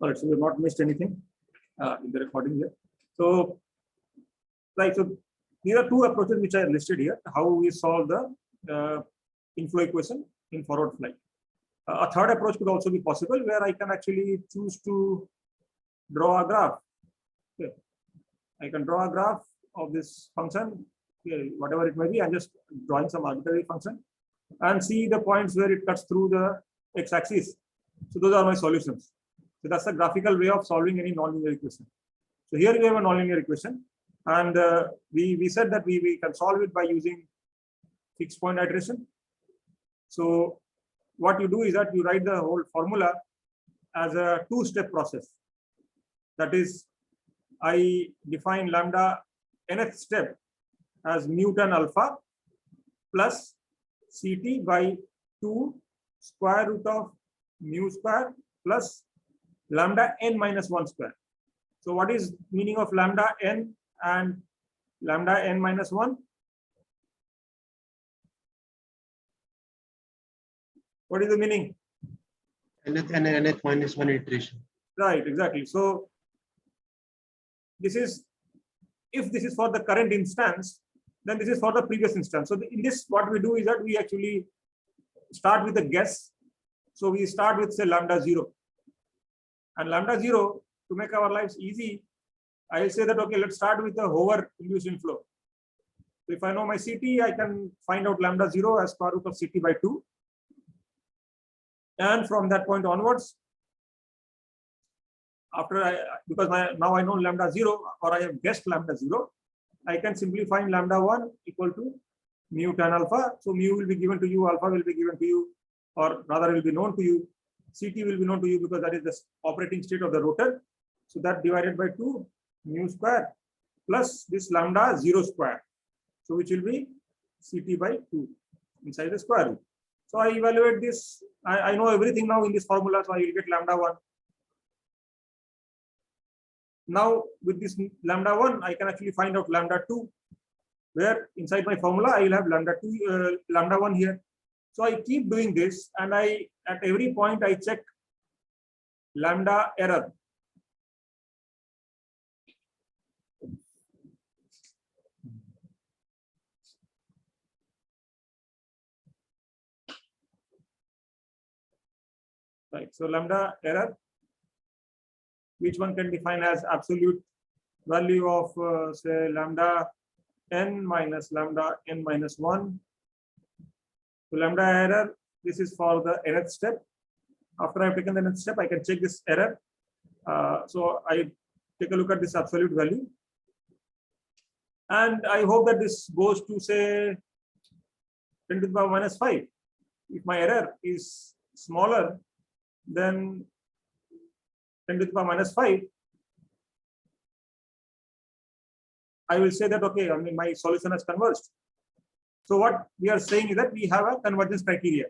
All right, so we've not missed anything in the recording here. So, right, so these are two approaches which are listed here, how we solve the inflow equation in forward flight. A third approach could also be possible where I can actually choose to draw a graph. Okay. I can draw a graph of this function, okay, whatever it may be. I'm just drawing some arbitrary function and see the points where it cuts through the x-axis. So those are my solutions. So that's the graphical way of solving any nonlinear equation. So here we have a nonlinear equation, and we said that we can solve it by using fixed point iteration. So what you do is that you write the whole formula as a two-step process. That is, I define lambda nth step as mu tan alpha plus Ct by 2 square root of mu square plus lambda n minus 1 square. So what is meaning of lambda n and lambda n minus 1? What is the meaning? Nth minus 1 iteration. Right, exactly. So this is, if this is for the current instance, then this is for the previous instance. So in this, what we do is that we actually start with a guess. So we start with, say, lambda 0. And lambda 0, to make our lives easy, I will say that, okay, let's start with the hover induced inflow. So if I know my Ct, I can find out lambda 0 as square root of Ct by 2. And from that point onwards, because now I know lambda 0, or I have guessed lambda 0, I can simply find lambda 1 equal to mu tan alpha. So mu will be given to you, alpha will be given to you, or rather will be known to you. Ct will be known to you because that is the operating state of the rotor. So that divided by 2 mu square plus this lambda 0 square. So which will be Ct by 2 inside the square root. So I evaluate this. I know everything now in this formula, so I will get lambda 1. Now with this lambda 1, I can actually find out lambda 2, where inside my formula I will have lambda 1 here. So I keep doing this, and at every point I check lambda error. Right, so lambda error, which one can define as absolute value of say lambda n minus lambda n minus 1. So lambda error, this is for the nth step. After I've taken the nth step, I can check this error. So I take a look at this absolute value. And I hope that this goes to, say, 10 to the power minus 5. If my error is smaller than 10 to the power minus 5, I will say that, okay, I mean, my solution has converged. So what we are saying is that we have a convergence criteria.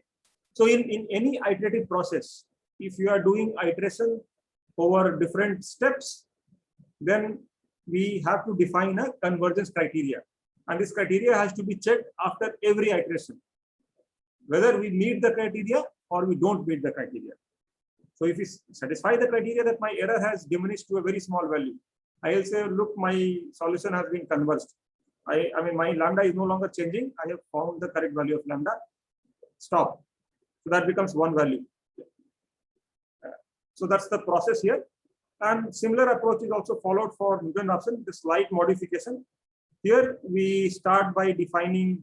So in any iterative process, if you are doing iteration over different steps, then we have to define a convergence criteria. And this criteria has to be checked after every iteration, whether we meet the criteria or we don't meet the criteria. So if we satisfy the criteria that my error has diminished to a very small value, I will say, look, my solution has been converged. I mean, my lambda is no longer changing. I have found the correct value of lambda. Stop. So that becomes one value. So that's the process here. And similar approach is also followed for Newton-Raphson, the slight modification. Here we start by defining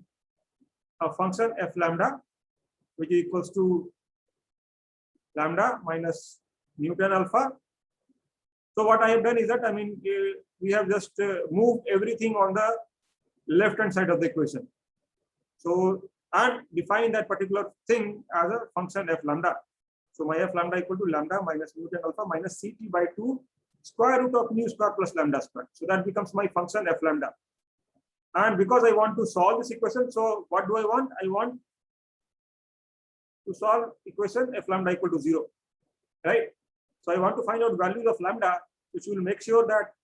a function f lambda, which is equals to lambda minus mu tan alpha. So what I have done is that, I mean, we have just moved everything on the left-hand side of the equation. So, and define that particular thing as a function f lambda. So my f lambda equal to lambda minus mu tan alpha minus Ct by 2 square root of mu square plus lambda square. So that becomes my function f lambda. And because I want to solve this equation, so what do I want? I want to solve equation f lambda equal to 0, right? So I want to find out values of lambda, which will make sure that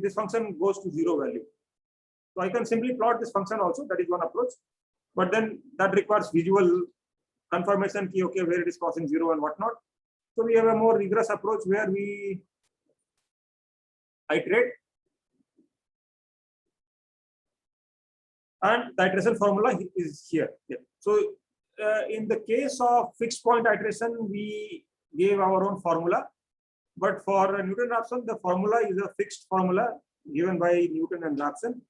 this function goes to 0 value. So I can simply plot this function also. That is one approach, but then that requires visual confirmation, okay, where it is crossing 0 and whatnot. So we have a more rigorous approach where we iterate, and the iteration formula is here. So in the case of fixed point iteration, we gave our own formula, but for Newton-Raphson, the formula is a fixed formula given by Newton and Raphson.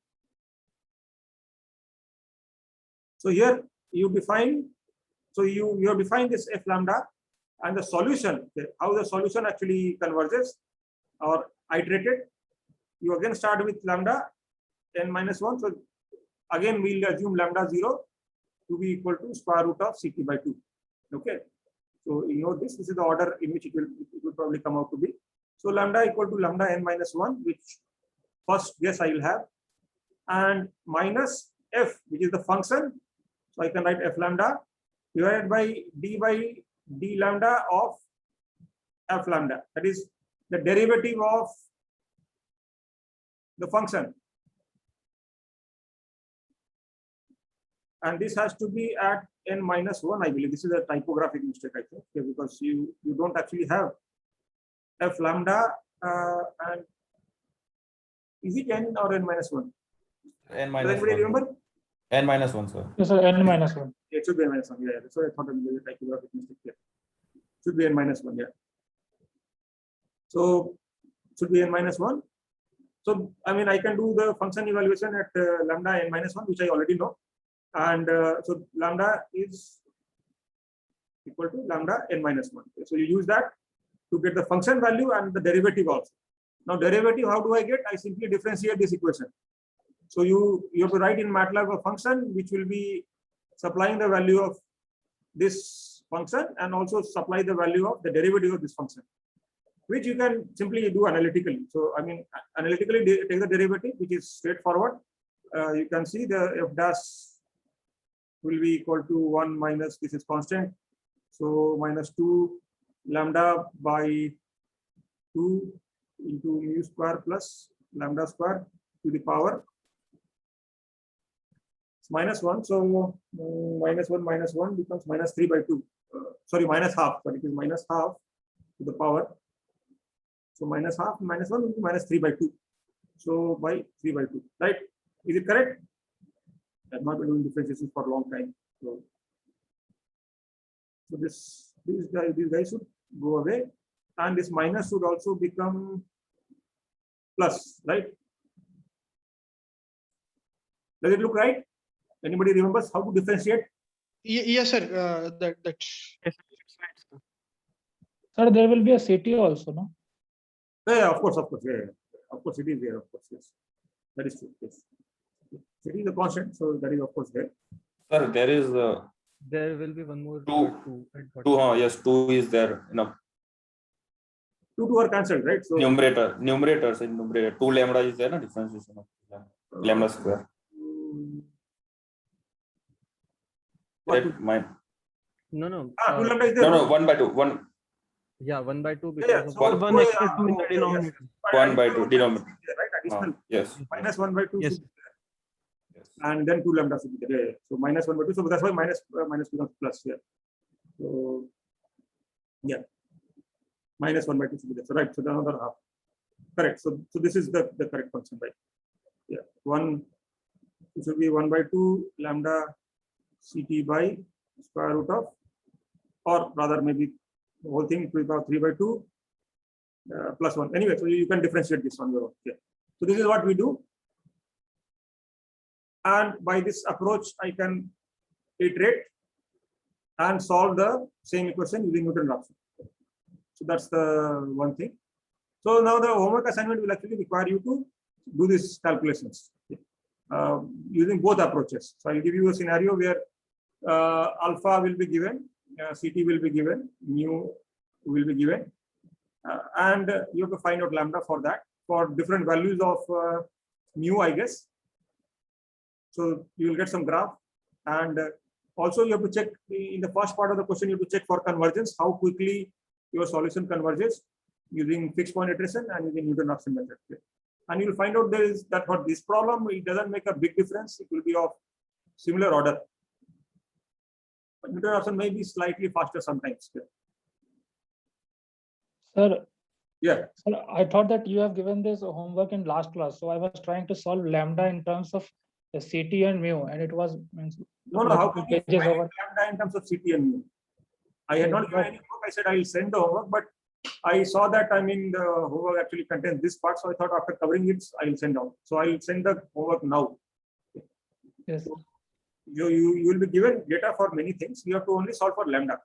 So here you define, so you have defined this f lambda and the solution, how the solution actually converges or iterated. You again start with lambda n minus 1. So again, we'll assume lambda 0 to be equal to square root of Ct by 2. Okay. So you know this is the order in which it will probably come out to be. So lambda equal to lambda n minus 1, which first guess I will have, and minus f, which is the function. So I can write f lambda divided by d lambda of f lambda. That is the derivative of the function. And this has to be at n minus 1, I believe. This is a typographic mistake, I think, because you don't actually have f lambda and is it n or n minus 1? N Does minus anybody 1. remember? N minus 1, sir. Yes, sir, n minus 1. It should be n minus 1. Yeah, that's why I thought it was a typographic mistake here. Should be n minus 1. Yeah. So should be n minus 1. So I mean, I can do the function evaluation at lambda n minus 1, which I already know. And so lambda is equal to lambda n minus 1. So you use that to get the function value and the derivative also. Now derivative, how do I get? I simply differentiate this equation. So you have to write in MATLAB a function which will be supplying the value of this function and also supply the value of the derivative of this function, which you can simply do analytically. So I mean, analytically take the derivative, which is straightforward. You can see the f dash will be equal to 1 minus, this is constant, so minus 2 lambda by 2 into mu square plus lambda square to the power minus 1. So minus 1 becomes minus 3 by 2. Sorry, minus half, but it is minus half to the power. So minus half minus 1 will be minus 3 by 2. So by 3 by 2, right? Is it correct? I've not been doing differentiation for a long time. So these guys should go away, and this minus should also become plus, right? Does it look right? Anybody remembers how to differentiate? Yes, sir. That's Sir, there will be a CT also, no? Yeah, of course, yeah. Of course, it is there, of course, yes. That is true, yes. It is a constant, so that is of course there. Sir, there is There will be one more. Two. at bottom. two. Yes, 2 is there. No, 2 are cancelled, right? So numerator. 2 lambda is there. No differentiation of lambda square. what Right, mine. No. 2 lambda is there. No, 1 by 2. 1 Yeah, 1 by 2 Yeah, because so of one one yeah, extra 2 in the okay, denominator. yes. 1 by 2 denominator. Right, additional Yes. minus 1 by 2 Yes. should be there. And then 2 lambda should be there. Yeah. So minus 1 by 2. So that's why minus becomes plus here. So yeah, minus 1 by 2 should be there. So right, so the another half. Correct. So this is the correct function, right? Yeah, 1 it should be 1 by 2 lambda Ct by square root of, or rather maybe the whole thing to the power 3 by 2 plus 1. Anyway, so you can differentiate this on your own. Yeah. So this is what we do. And by this approach, I can iterate and solve the same equation using Newton-Raphson. So that's the one thing. So now the homework assignment will actually require you to do these calculations using both approaches. So I'll give you a scenario where alpha will be given, Ct will be given, mu will be given, and you have to find out lambda for that for different values of mu, I guess. So you will get some graph, and also you have to check in the first part of the question. You have to check for convergence, how quickly your solution converges using fixed point iteration and using Newton-Raphson method. And you will find out there is that for this problem it doesn't make a big difference. It will be of similar order. But Newton-Raphson may be slightly faster sometimes. Sir, Yeah. sir, I thought that you have given this homework in last class, so I was trying to solve lambda in terms of the CT and mu, and it was No, like how two can you pages find over. lambda in terms of CT and mu? I had Yeah, not given but- any homework. I said I will send the homework, but I saw that the homework actually contains this part, so I thought after covering it, I will send out. So I will send the homework now. Yes, You will be given data for many things. You have to only solve for lambda.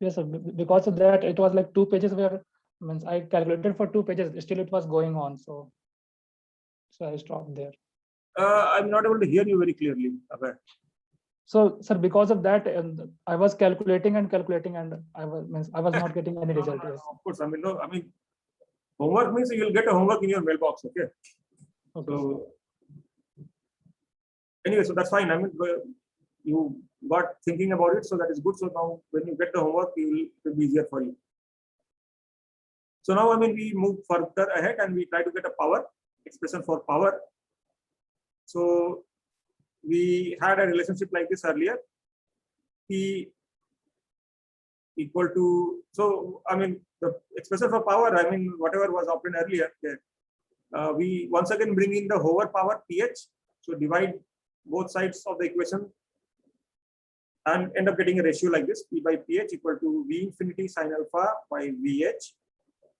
yes, sir. Because of that, it was like 2 pages where means I calculated for 2 pages, still it was going on, so I stopped there. I'm not able to hear you very clearly. Abhay. So, sir, because of that, I was calculating and I was not getting any result. Yes. Of course, no, homework means you will get a homework in your mailbox. Okay. Okay. So anyway, so that's fine. You got thinking about it, so that is good. So now when you get the homework, it will be easier for you. So now, we move further ahead and we try to get a power expression for power. So we had a relationship like this earlier. P equal to, so the expression for power, whatever was obtained earlier there. We once again bring in the Hoover power pH. So divide both sides of the equation and end up getting a ratio like this: P by pH equal to V infinity sin alpha by VH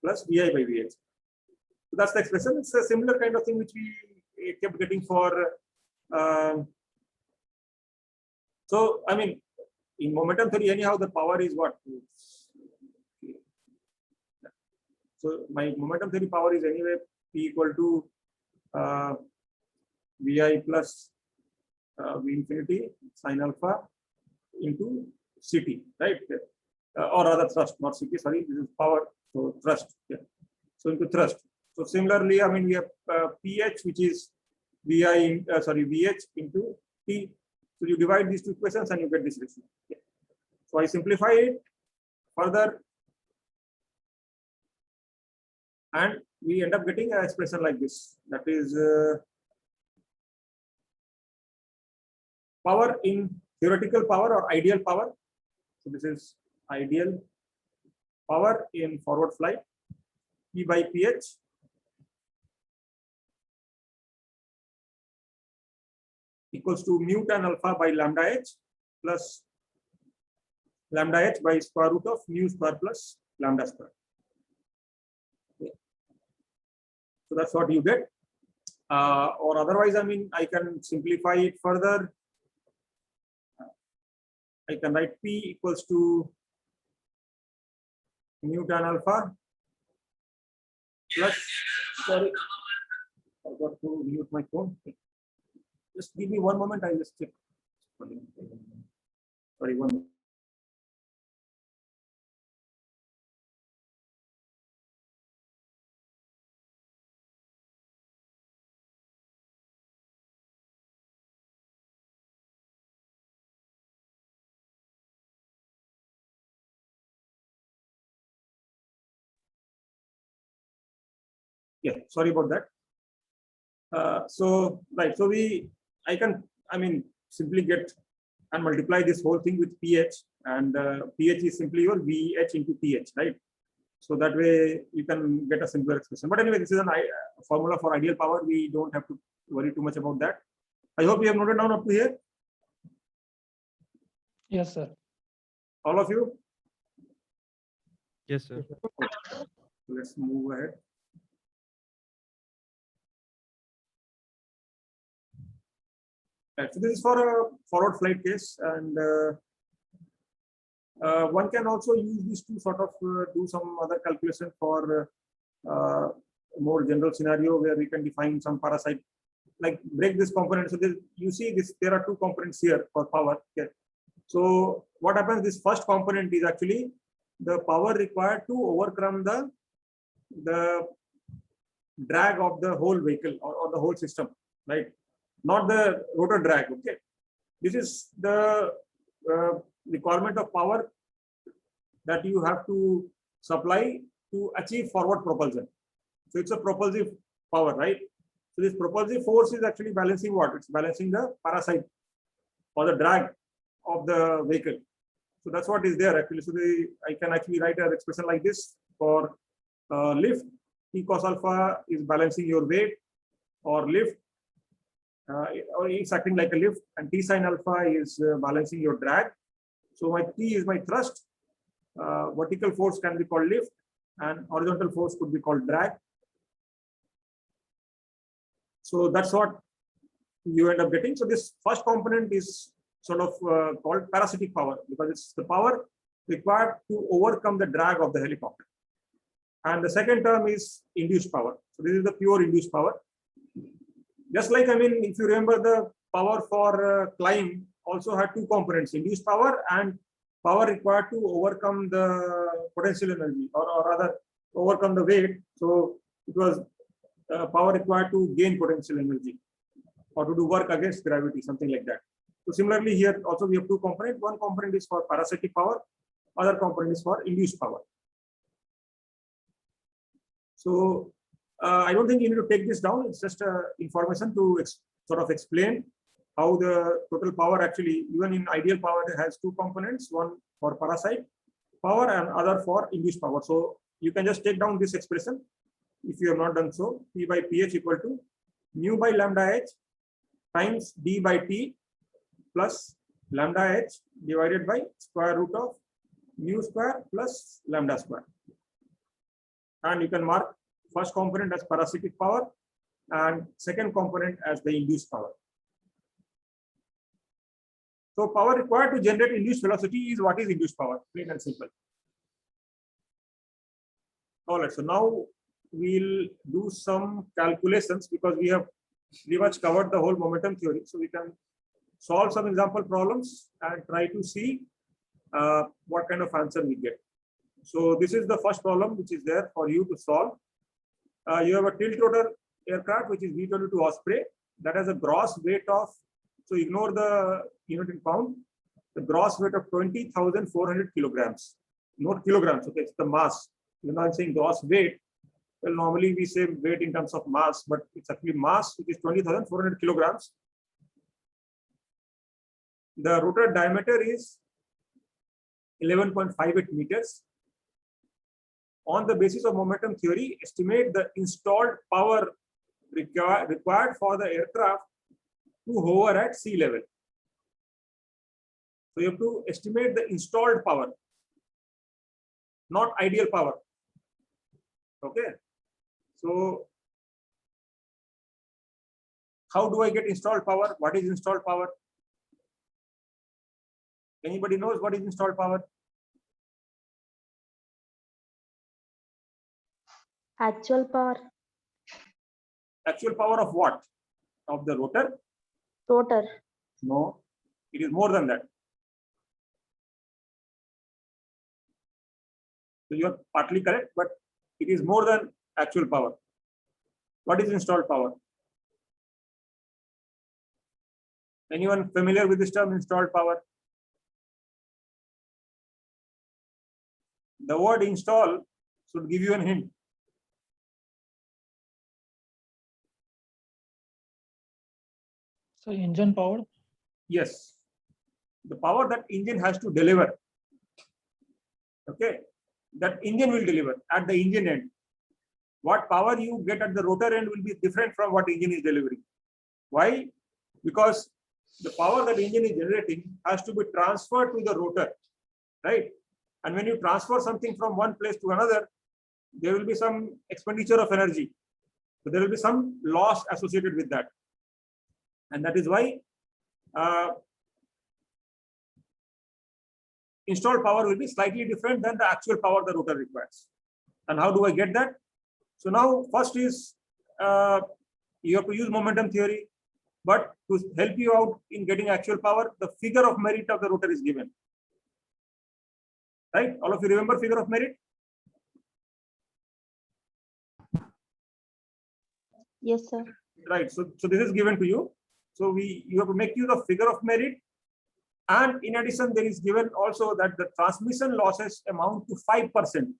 plus VI by VH. So that's the expression. It's a similar kind of thing which we kept getting for. So in momentum theory, anyhow, the power is what? So my momentum theory power is anyway P equal to VI plus V infinity sin alpha into CT, right? Or rather thrust, not CT, sorry, this is power, so thrust. Yeah. So into thrust. So similarly, we have pH, which is VH into T. So you divide these two equations and you get this ratio. Yeah. So I simplify it further, and we end up getting an expression like this. That is power in theoretical power or ideal power. So this is ideal power in forward flight. P by pH equals to mu tan alpha by lambda h plus lambda h by square root of mu square plus lambda square. Okay. So that's what you get. Or otherwise, I can simplify it further. I can write P equals to mu tan alpha plus, sorry, I got to mute my phone. Just give me one moment, I'll just check. Sorry, 1 minute. Yeah, sorry about that. So I can simply get and multiply this whole thing with pH, and pH is simply your VH into pH, right? So that way you can get a simpler expression. But anyway, this is a formula for ideal power. We don't have to worry too much about that. I hope you have noted down up to here. Yes, sir. All of you. Yes, sir. Let's move ahead. Right, so this is for a forward flight case, and one can also use these to sort of do some other calculation for a more general scenario where we can define some parasite, like break this component. So you see this, there are two components here for power. Okay. So what happens? This first component is actually the power required to overcome the drag of the whole vehicle or the whole system, right? Not the rotor drag. Okay, this is the requirement of power that you have to supply to achieve forward propulsion. So it's a propulsive power, right? So this propulsive force is actually balancing what? It's balancing the parasite or the drag of the vehicle. So that's what is there actually. So I can actually write an expression like this For lift, T cos alpha is balancing your weight or lift, or it's acting like a lift, and T sin alpha is balancing your drag. So my T is my thrust. Vertical force can be called lift, and horizontal force could be called drag. So that's what you end up getting. So this first component is sort of called parasitic power, because it's the power required to overcome the drag of the helicopter. And the second term is induced power. So this is the pure induced power. Just like, I mean, if you remember, the power for climb also had two components: induced power and power required to overcome the potential energy, or rather overcome the weight. So it was power required to gain potential energy or to do work against gravity, something like that. So similarly here also we have two components. One component is for parasitic power, other component is for induced power. So I don't think you need to take this down. It's just information to sort of explain how the total power actually, even in ideal power, it has two components, one for parasite power and other for induced power. So you can just take down this expression if you have not done so. P by ph equal to mu by lambda h times d by t plus lambda h divided by square root of mu square plus lambda square. And you can mark first component as parasitic power and second component as the induced power. So power required to generate induced velocity is what is induced power, plain and simple. All right, so now we'll do some calculations, because we have pretty much covered the whole momentum theory. So we can solve some example problems and try to see what kind of answer we get. So this is the first problem which is there for you to solve. You have a tilt rotor aircraft which is V-22 Osprey that has a gross weight of, so ignore the unit in pound, the gross weight of 20,400 kilograms. Not kilograms, okay, it's the mass. You know, I'm saying gross weight. Well, normally we say weight in terms of mass, but it's actually mass, which is 20,400 kilograms. The rotor diameter is 11.58 meters. On the basis of momentum theory, estimate the installed power required for the aircraft to hover at sea level. So you have to estimate the installed power, not ideal power. Okay. So how do I get installed power? What is installed power? Anybody knows what is installed power? Actual power. Actual power of what? Of the rotor? Rotor. No, it is more than that. So you are partly correct, but it is more than actual power. What is installed power? Anyone familiar with this term, installed power? The word install should give you a hint. So engine power. Yes, the power that engine has to deliver. Okay, that engine will deliver at the engine end. What power you get at the rotor end will be different from what engine is delivering. Why? Because the power that engine is generating has to be transferred to the rotor, right? And when you transfer something from one place to another, there will be some expenditure of energy. So there will be some loss associated with that. And that is why installed power will be slightly different than the actual power the rotor requires. And how do I get that? So now first is you have to use momentum theory, but to help you out in getting actual power, the figure of merit of the rotor is given. Right? All of you remember figure of merit? Yes, sir. Right. So this is given to you. So you have to make use of figure of merit. And in addition, there is given also that the transmission losses amount to 5%.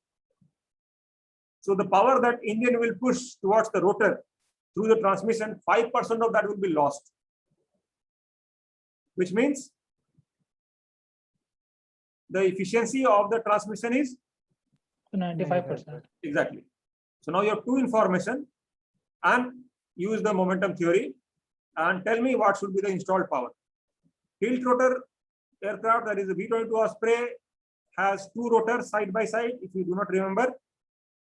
So the power that engine will push towards the rotor through the transmission, 5% of that will be lost. Which means the efficiency of the transmission is 95%. Exactly. So now you have two information and use the momentum theory and tell me what should be the installed power. Tilt rotor aircraft, that is a V-22 Osprey, has two rotors side by side. If you do not remember,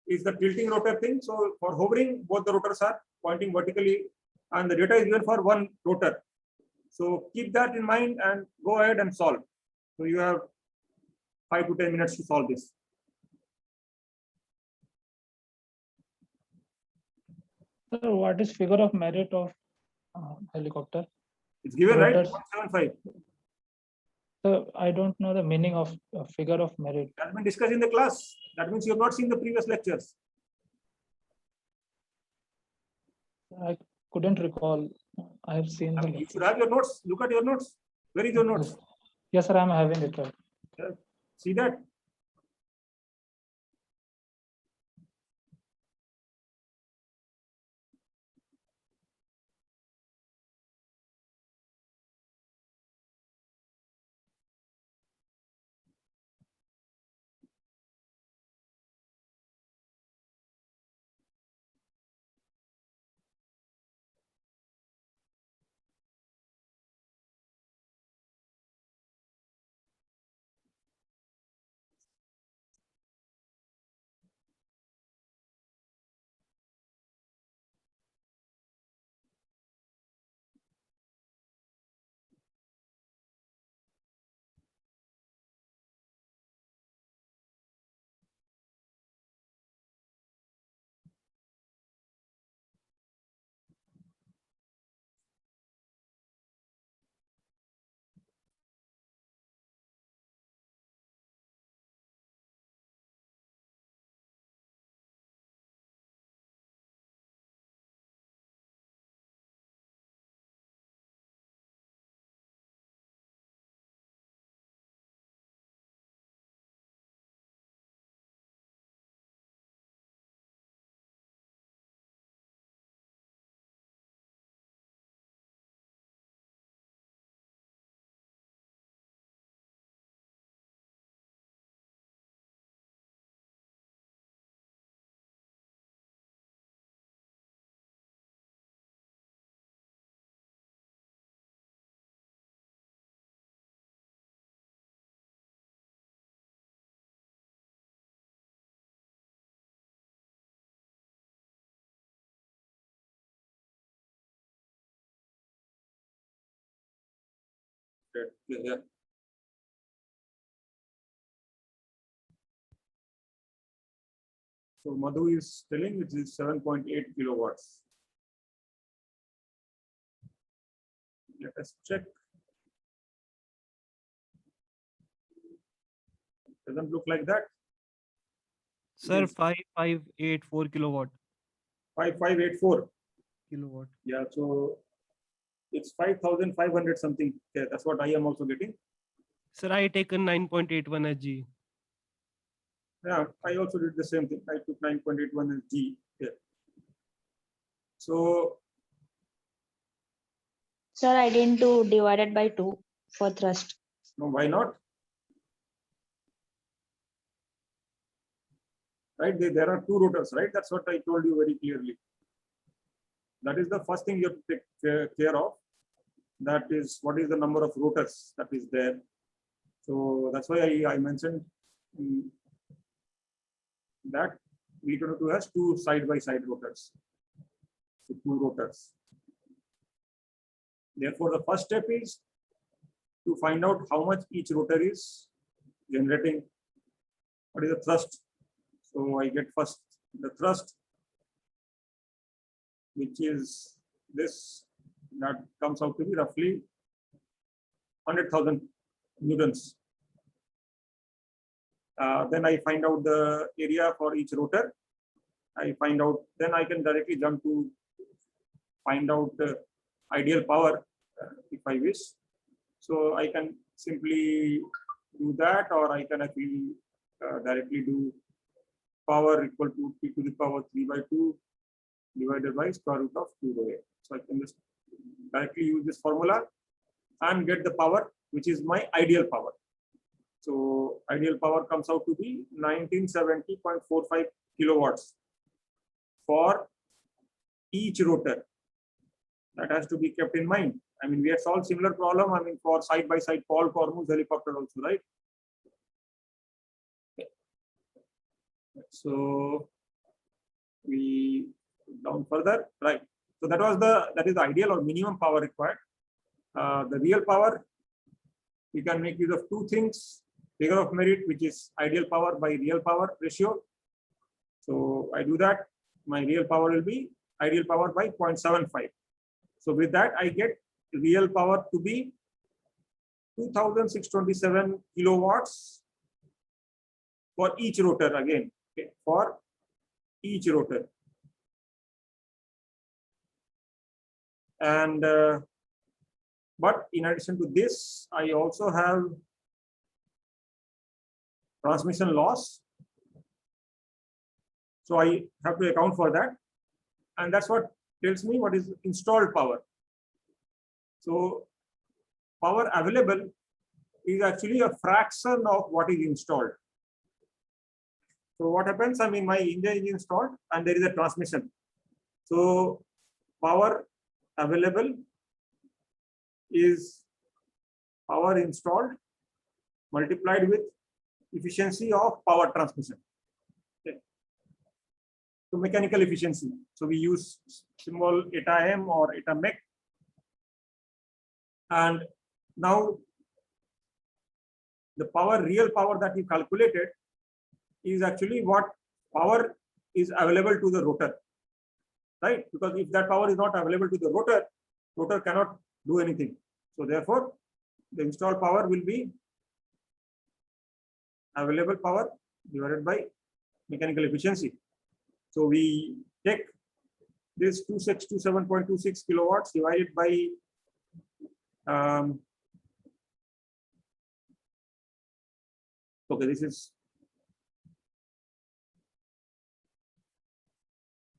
is the tilting rotor thing. So for hovering, both the rotors are pointing vertically and the data is given for one rotor. So keep that in mind and go ahead and solve. So you have 5 to 10 minutes to solve this. So what is figure of merit of helicopter? It's given right, Rotors. 0.75. So I don't know the meaning of figure of merit. That's been discussed in the class. That means you have not seen the previous lectures. I couldn't recall. I have seen I the mean, you should lecture. have your notes. Look at your notes. Where is your notes? Yes, sir, I'm having it. Right. See that? Yeah. So Madhu is telling it is 7.8 kilowatts. Let us check. Doesn't look like that. Sir, Yes. 5584 kilowatt. 5584. Kilowatt. Yeah, so it's 5,500 something. Yeah, that's what I am also getting. Sir, I taken 9.81 as G. Yeah, I also did the same thing. I took 9.81 as G here. So Sir, I didn't do divided by 2 for thrust. no, why not? Right, there are two rotors, right? That's what I told you very clearly. That is the first thing you have to take care of. That is what is the number of rotors that is there. So that's why I mentioned that V-22 has two side-by-side rotors. So two rotors. Therefore, the first step is to find out how much each rotor is generating. What is the thrust? So I get first the thrust, which is this, that comes out to be roughly 100,000 newtons. Then I find out the area for each rotor. I find out, then I can directly jump to find out the ideal power if I wish. So I can simply do that, or I can actually directly do power equal to P to the power 3/2 divided by square root of 2 rho A. So I can just directly use this formula and get the power, which is my ideal power. So ideal power comes out to be 1970.45 kilowatts for each rotor. That has to be kept in mind. I mean, we have solved similar problem. I mean, for side-by-side Paul Cormu's helicopter also, right? So we down further, right? So that is the ideal or minimum power required. The real power, we can make use of two things: figure of merit, which is ideal power by real power ratio. So I do that. My real power will be ideal power by 0.75. So with that, I get real power to be 2627 kilowatts for each rotor again. Okay, for each rotor. And but in addition to this, I also have transmission loss. So I have to account for that. And that's what tells me what is installed power. So power available is actually a fraction of what is installed. So what happens? I mean, my engine is installed and there is a transmission. So power available is power installed multiplied with efficiency of power transmission. Okay. So mechanical efficiency. So we use symbol eta M or eta mech. And now the power, real power that we calculated is actually what power is available to the rotor, right? Because if that power is not available to the rotor, rotor cannot do anything. So therefore, the installed power will be available power divided by mechanical efficiency. So we take this 2627.26 kilowatts divided by okay, this is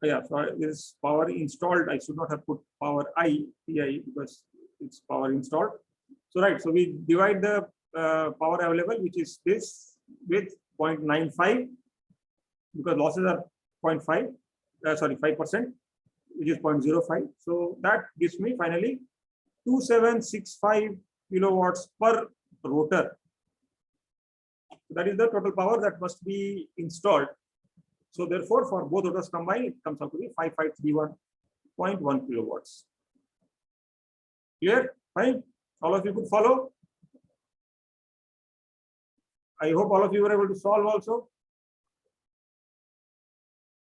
so this power installed. I should not have put power PI because it's power installed. So right, so we divide the power available, which is this, with 0.95 because losses are 0.5, 5%, which is 0.05. So that gives me finally 2765 kilowatts per rotor. That is the total power that must be installed. So therefore, for both rotors combined, it comes out to be 5531.1 kilowatts. Clear? Fine. All of you could follow. I hope all of you were able to solve also.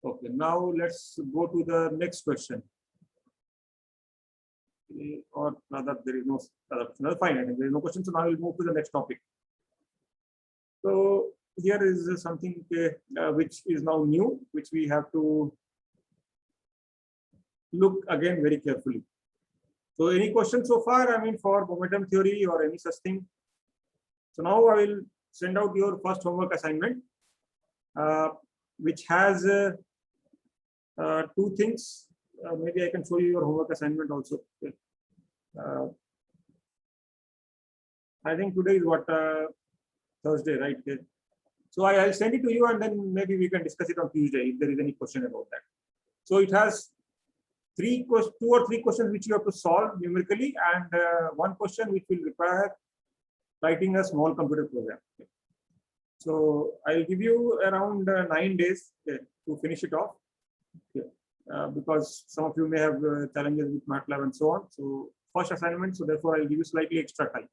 Okay, now let's go to the next question. Or rather, there is no fine. I think there is no question. So now we'll move to the next topic. So here is something which is now new, which we have to look again very carefully. So any questions so far? I mean, for momentum theory or any such thing. So now I will send out your first homework assignment, which has two things. Maybe I can show you your homework assignment also. Okay. I think today is what Thursday, right? Okay. So I'll send it to you and then maybe we can discuss it on Tuesday if there is any question about that. So it has two or three questions which you have to solve numerically and one question which will require writing a small computer program. Okay. So I'll give you around 9 days to finish it off. Okay. Because some of you may have challenges with MATLAB and so on. So first assignment, so therefore I'll give you slightly extra time.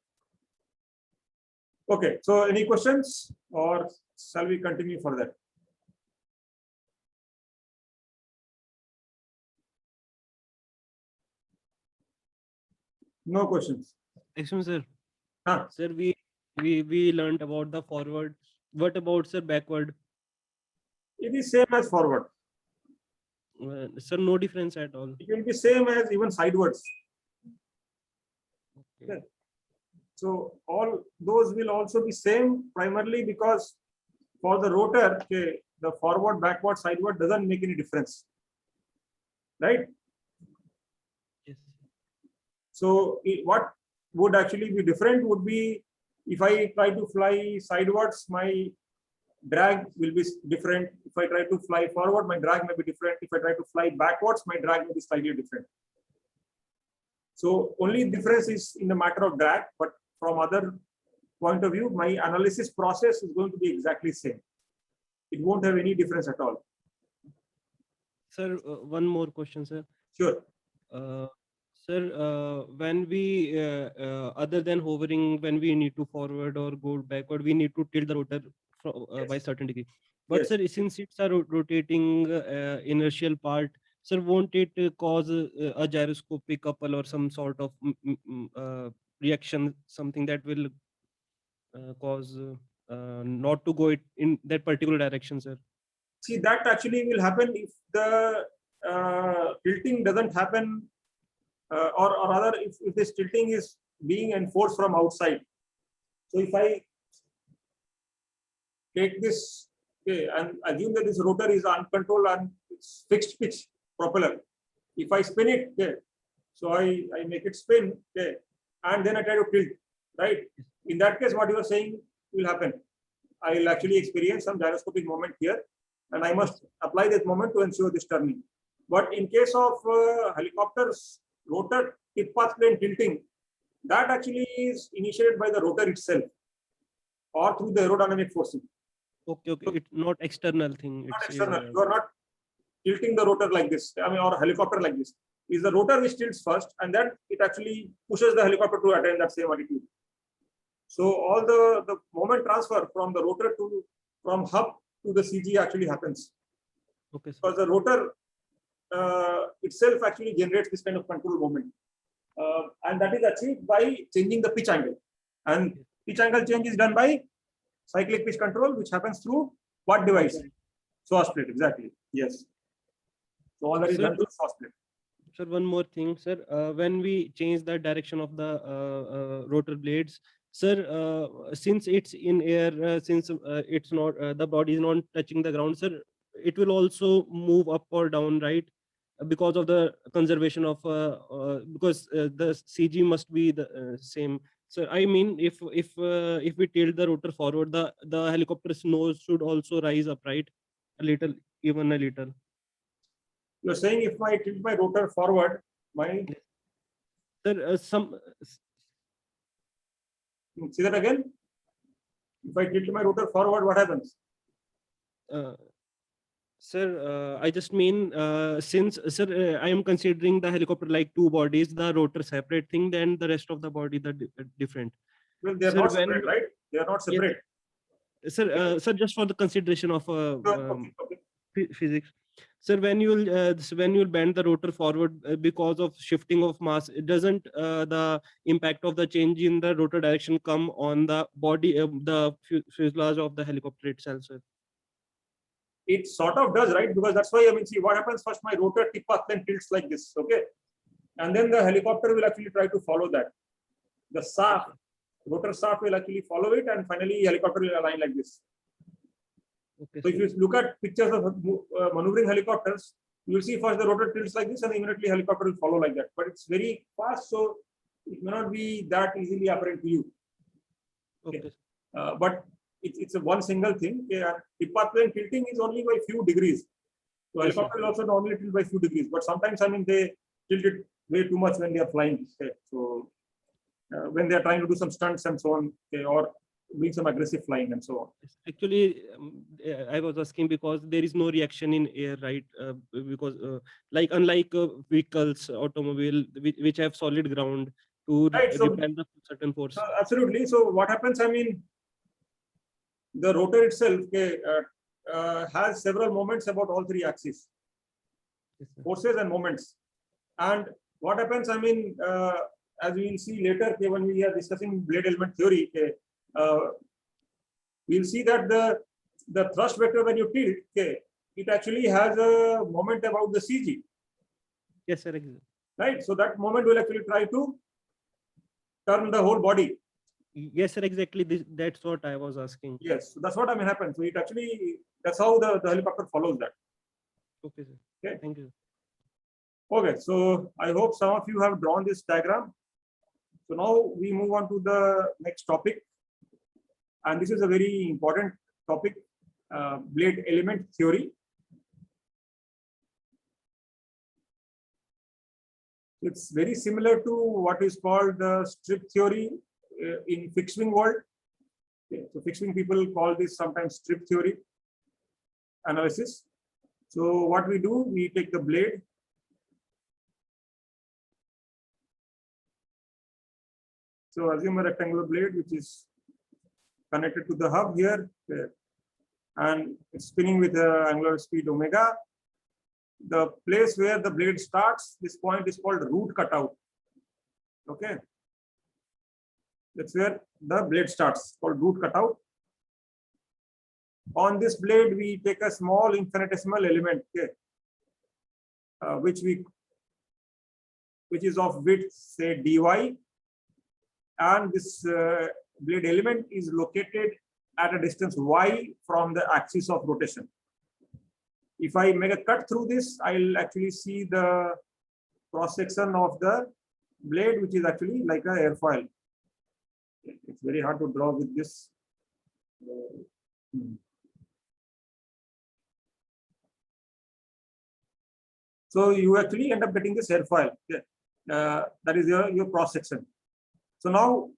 Okay, so any questions or shall we continue further? No questions. Excuse me, sir. Huh? Sir, we learned about the forward. What about, sir, backward? It is same as forward. Sir, no difference at all. It will be same as even sidewards. Okay. So all those will also be same primarily because for the rotor, okay, the forward, backward, sideward doesn't make any difference, right? Yes. So what would actually be different would be If I try to fly sidewards, my drag will be different. If I try to fly forward, my drag may be different. If I try to fly backwards, my drag may be slightly different. So only difference is in the matter of drag, but from other point of view, my analysis process is going to be exactly same. It won't have any difference at all. Sir, one more question, sir. Sure. Sir, when we, other than hovering, when we need to forward or go backward, we need to tilt the rotor by certain degree. But Yes. sir, since it's a rotating inertial part, sir, won't it cause a gyroscopic couple or some sort of reaction, something that will cause not to go it in that particular direction, sir? See, that actually will happen if the tilting doesn't happen, or rather, if this tilting is being enforced from outside. So if I take this, okay, and assume that this rotor is uncontrolled and it's fixed pitch propeller. If I spin it, okay, so I make it spin, okay, and then I try to tilt, right? In that case, what you are saying will happen. I will actually experience some gyroscopic moment here, and I must apply that moment to ensure this turning. But in case of helicopters, rotor tip path plane tilting, that actually is initiated by the rotor itself or through the aerodynamic forcing. Okay, it's not external thing. Not It's external. You are not tilting the rotor like this, I mean, or a helicopter like this. Is the rotor which tilts first, and then it actually pushes the helicopter to attain that same altitude. So all the moment transfer from the rotor to, from hub to the CG actually happens. okay, sir. Because the rotor itself actually generates this kind of control moment. And that is achieved by changing the pitch angle. And pitch angle change is done by cyclic pitch control, which happens through what device? Saw split, exactly. Yes. So all that is Sir, done through saw split. Sir, one more thing, sir. When we change the direction of the rotor blades, sir, since it's in air, since it's not the body is not touching the ground, sir, it will also move up or down, right? Because of the conservation of because the CG must be the same. So I mean, if we tilt the rotor forward, the helicopter's nose should also rise up, right? A little, even a little. You're saying if I tilt my rotor forward, my Sir, see that again? If I tilt my rotor forward, what happens? Sir, I just mean since sir, I am considering the helicopter like two bodies, the rotor separate thing, then the rest of the body the different. Well, they are Sir, not when- separate, right? They are not separate. Sir, sir, just for the consideration of Okay, okay. physics, sir, when you'll bend the rotor forward because of shifting of mass, it doesn't the impact of the change in the rotor direction come on the body, the fuselage of the helicopter itself, sir? It sort of does, right? Because that's why, I mean, see what happens first, my rotor tip path then tilts like this, okay? And then the helicopter will actually try to follow that. The shaft, rotor shaft will actually follow it, and finally helicopter will align like this. Okay, So if you look at pictures of maneuvering helicopters, you will see first the rotor tilts like this, and immediately helicopter will follow like that. But it's very fast, so it may not be that easily apparent to you. okay. But it's a one single thing. Tip path plane tilting is only by few degrees. So Yes, sir. helicopter will also normally tilt by few degrees, but sometimes, I mean, they tilt it way too much when they are flying. Okay? So when they are trying to do some stunts and so on, okay, or doing some aggressive flying and so on. Actually, I was asking because there is no reaction in air, right? Because like unlike vehicles, automobile, which have solid ground to Right, so- repel the certain force. Absolutely. So what happens? I mean, the rotor itself has several moments about all three axes, Yes, sir. forces and moments. And what happens? I mean, as we will see later, okay, when we are discussing blade element theory, okay, we'll see that the thrust vector when you tilt, okay, it actually has a moment about the CG, Yes, sir. Exactly. right? So that moment will actually try to turn the whole body. Yes, sir. Exactly. That's what I was asking. Yes, so that's what I mean happens. So it actually, that's how the helicopter follows that. Okay, sir. Okay. Thank you. Okay, so I hope some of you have drawn this diagram. So now we move on to the next topic, And this is a very important topic, blade element theory. It's very similar to what is called the strip theory in fixed wing world. Okay, so fixed wing people call this sometimes strip theory analysis. So what we do, we take the blade, so assume a rectangular blade which is connected to the hub here, and it's spinning with the angular speed omega. The place where the blade starts, this point is called root cutout. Okay, that's where the blade starts, called root cutout. On this blade, we take a small infinitesimal element, okay, which is of width, say dy, and this blade element is located at a distance y from the axis of rotation. If I make a cut through this, I'll actually see the cross section of the blade, which is actually like an airfoil. It's very hard to draw with this. So you actually end up getting this airfoil. Okay. That is your cross section. So now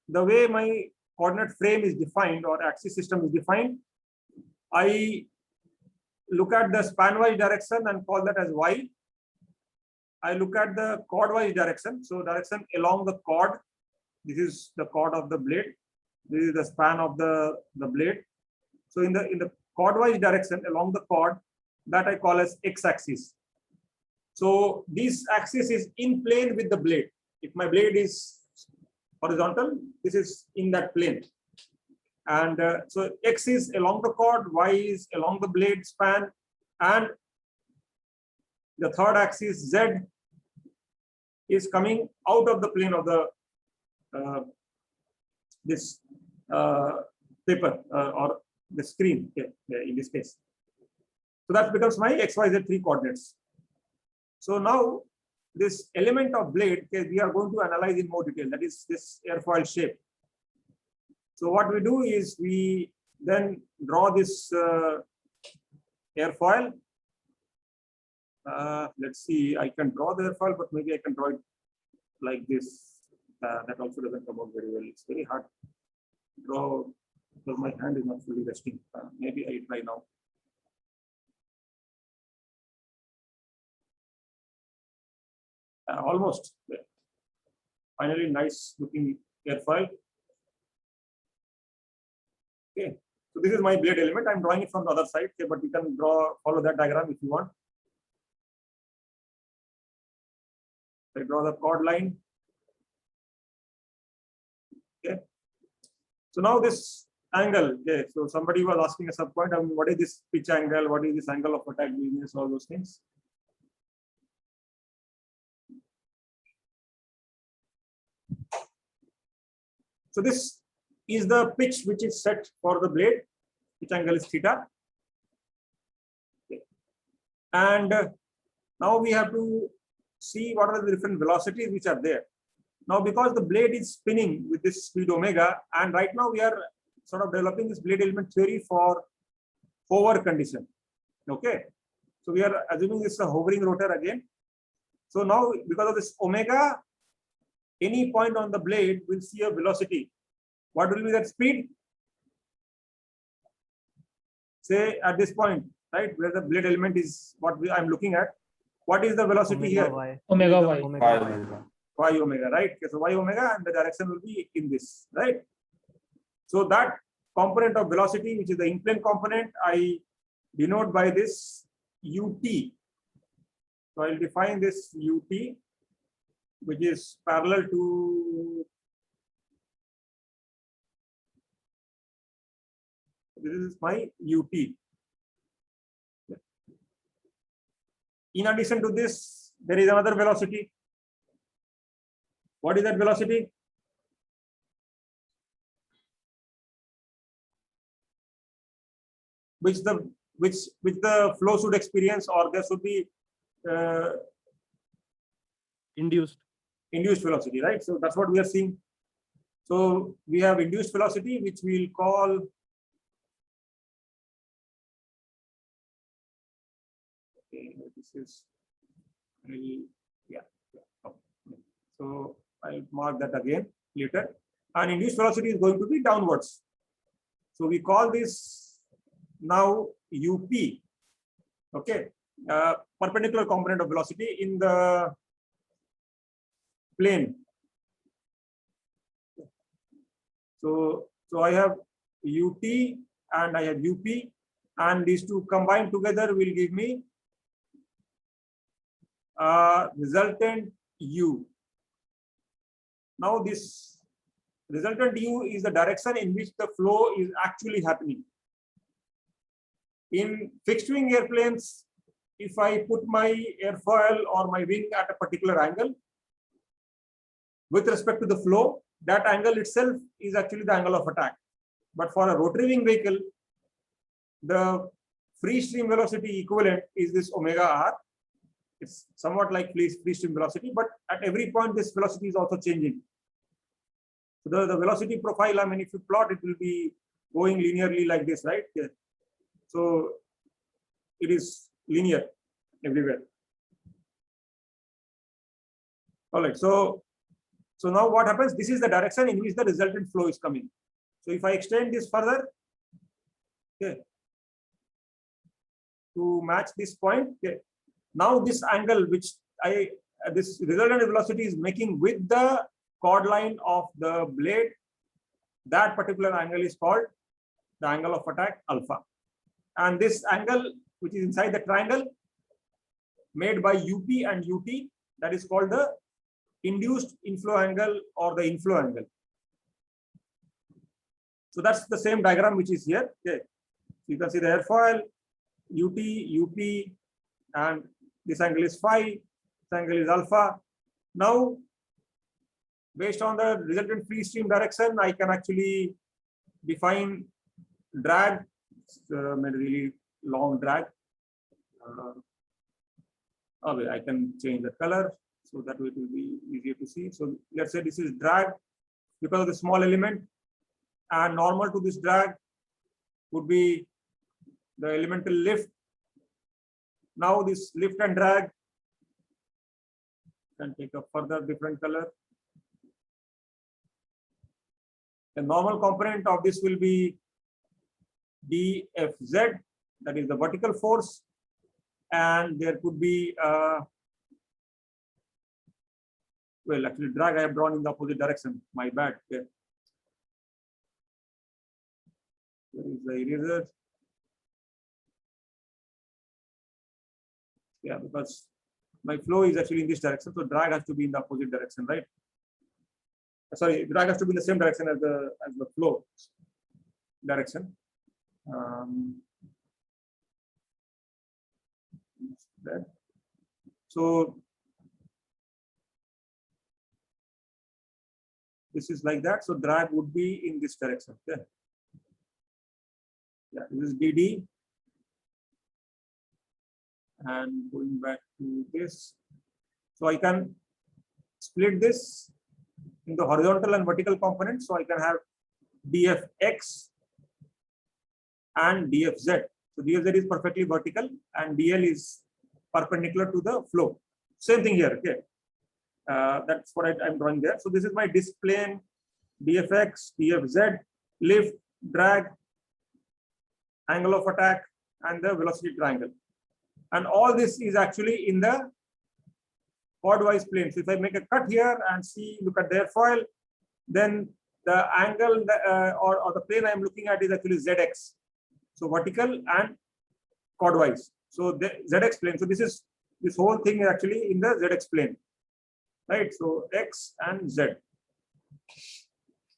the way my coordinate frame is defined or axis system is defined, I look at the span-wise direction and call that as y. I look at the chord-wise direction. So direction along the chord. This is the chord of the blade. This is the span of the blade. So in the chord-wise direction along the chord, that I call as x-axis. So this axis is in plane with the blade. If my blade is horizontal, this is in that plane. And so x is along the chord, y is along the blade span, and the third axis z is coming out of the plane of the this paper or the screen, okay, in this case. So that becomes my xyz 3 coordinates. So now this element of blade, okay, we are going to analyze in more detail. That is this airfoil shape. So what we do is we then draw this airfoil. Let's see, I can draw the airfoil, but maybe I can draw it like this. That also doesn't come out very well. It's very hard to draw because my hand is not fully resting. Maybe I try now. Almost. Finally, nice looking airfoil. Okay, so this is my blade element. I'm drawing it from the other side, okay, but you can follow that diagram if you want. I draw the chord line. Okay. So now this angle, okay, so somebody was asking at some point, what is this pitch angle? What is this angle of attack weakness? All those things. So this is the pitch which is set for the blade. Pitch angle is theta. Okay. And now we have to see what are the different velocities which are there. Now, because the blade is spinning with this speed omega, and right now we are sort of developing this blade element theory for hover condition. Okay. So we are assuming this is a hovering rotor again. So now, because of this omega, any point on the blade will see a velocity. What will be that speed? Say at this point, right, where the blade element is what I'm looking at. What is the velocity here? Omega y. Y omega, right? Okay, so y omega, and the direction will be in this, right? So that component of velocity, which is the in-plane component, I denote by this ut. So I'll define this ut, which is parallel to, this is my ut. In addition to this, there is another velocity. What is that velocity? Which the flow should experience, or there should be Induced. induced velocity, right? So that's what we are seeing. So we have induced velocity, which we'll call this is yeah. So I'll mark that again later. And induced velocity is going to be downwards. So we call this now UP. Okay, perpendicular component of velocity in the plane. So I have UT and I have UP, and these two combined together will give me resultant U. Now this resultant U is the direction in which the flow is actually happening. In fixed wing airplanes, if I put my airfoil or my wing at a particular angle, with respect to the flow, that angle itself is actually the angle of attack. But for a rotary wing vehicle, the free stream velocity equivalent is this omega r. It's somewhat like free stream velocity, but at every point this velocity is also changing. So the velocity profile, I mean, if you plot, it will be going linearly like this, right? Yeah. So it is linear everywhere. All right. So now what happens? This is the direction in which the resultant flow is coming. So if I extend this further, okay, to match this point, okay, now this angle which this resultant velocity is making with the chord line of the blade, that particular angle is called the angle of attack alpha. And this angle which is inside the triangle made by UP and UT, that is called the induced inflow angle or the inflow angle. So that's the same diagram which is here. Okay. You can see the airfoil, UT, UP, and this angle is phi, this angle is alpha. Now, based on the resultant free stream direction, I can actually define drag, really long drag. Okay, I can change the color so that it will be easier to see. So let's say this is drag because of the small element, and normal to this drag would be the elemental lift. Now this lift and drag can take a further different color. The normal component of this will be dFz, that is the vertical force, and there could be well, actually drag I have drawn in the opposite direction. My bad. Okay. There is the eraser. Yeah, because my flow is actually in this direction, so drag has to be in the opposite direction, right? Sorry, drag has to be in the same direction as the flow direction. So this is like that. So drag would be in this direction. Okay. Yeah, this is DD. And going back to this, so I can split this in the horizontal and vertical components. So I can have dfx and dfz. So dfz is perfectly vertical and dl is perpendicular to the flow. Same thing here. Okay, that's what I'm drawing there. So this is my disc plane, dfx, dfz, lift, drag, angle of attack, and the velocity triangle. And all this is actually in the chordwise plane. So if I make a cut here and see, look at the airfoil, then the angle or the plane I'm looking at is actually zx. So vertical and chordwise. So the zx plane. So this whole thing is actually in the zx plane, right? So x and z.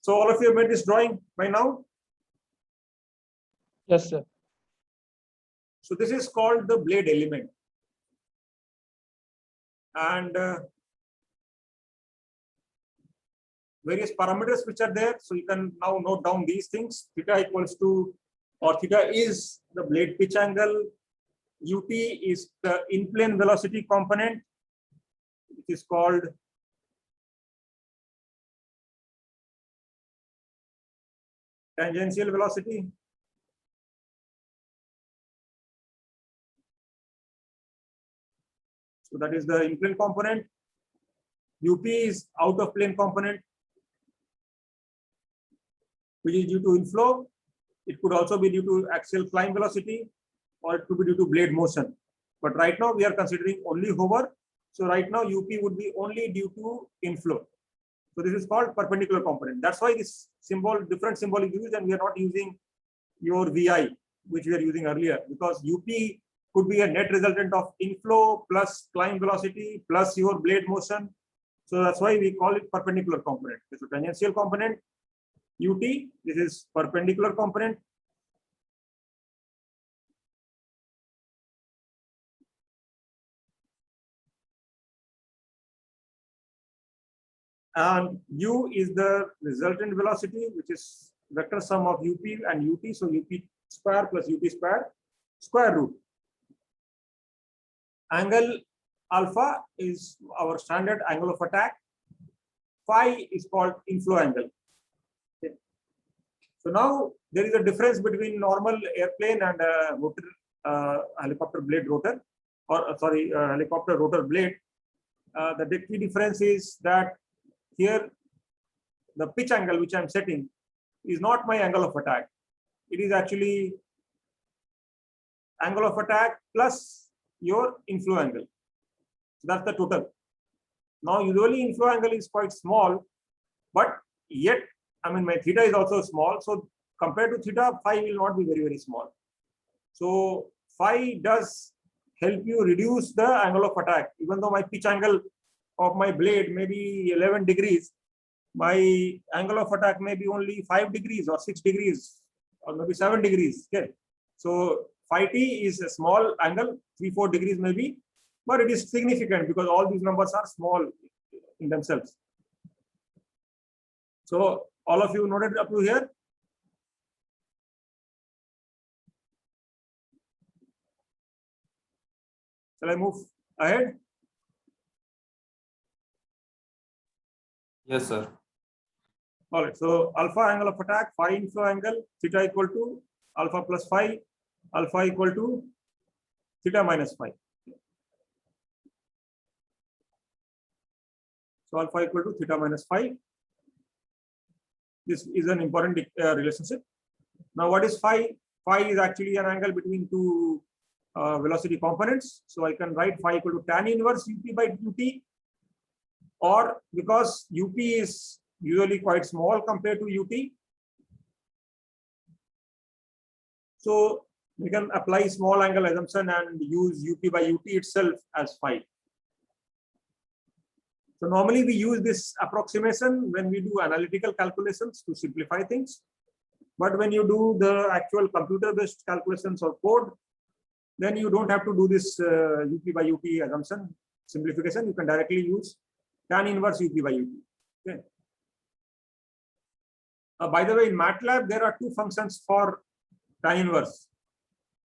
So all of you have made this drawing by now. Yes, sir. So this is called the blade element. And various parameters which are there. So you can now note down these things. Theta equals to, or theta is the blade pitch angle. UT is the in-plane velocity component, which is called tangential velocity. So that is the in-plane component. UP is out of plane component, which is due to inflow. It could also be due to axial climb velocity, or it could be due to blade motion. But right now we are considering only hover. So right now UP would be only due to inflow. So this is called perpendicular component. That's why this symbol, different symbol is used, and we are not using your VI, which we are using earlier, because UP could be a net resultant of inflow plus climb velocity plus your blade motion. So that's why we call it perpendicular component. This is tangential component, UT, this is perpendicular component. And U is the resultant velocity, which is vector sum of UP and UT. So UP square plus UT square, square root. Angle alpha is our standard angle of attack. Phi is called inflow angle. Okay. So now there is a difference between normal airplane and rotor, helicopter blade rotor, or helicopter rotor blade. The key difference is that here the pitch angle which I am setting is not my angle of attack. It is actually angle of attack plus your inflow angle. So that's the total. Now usually inflow angle is quite small, but yet, I mean, my theta is also small. So compared to theta, phi will not be very, very small. So phi does help you reduce the angle of attack. Even though my pitch angle of my blade may be 11 degrees, my angle of attack may be only 5 degrees or 6 degrees or maybe 7 degrees. Okay. So phi t is a small angle, 3-4 degrees maybe, but it is significant because all these numbers are small in themselves. So all of you noted up to here? Shall I move ahead? Yes, sir. All right. So alpha angle of attack, phi inflow angle, theta equal to alpha plus phi, alpha equal to theta minus phi. So alpha equal to theta minus phi. This is an important relationship. Now, what is phi? Phi is actually an angle between two velocity components. So I can write phi equal to tan inverse UP by UT, or because UP is usually quite small compared to UT, so we can apply small angle assumption and use UP by UT itself as phi. So normally we use this approximation when we do analytical calculations to simplify things. But when you do the actual computer-based calculations or code, then you don't have to do this UP by UT assumption simplification. You can directly use tan inverse UP by UT. Okay. By the way, in MATLAB, there are two functions for tan inverse.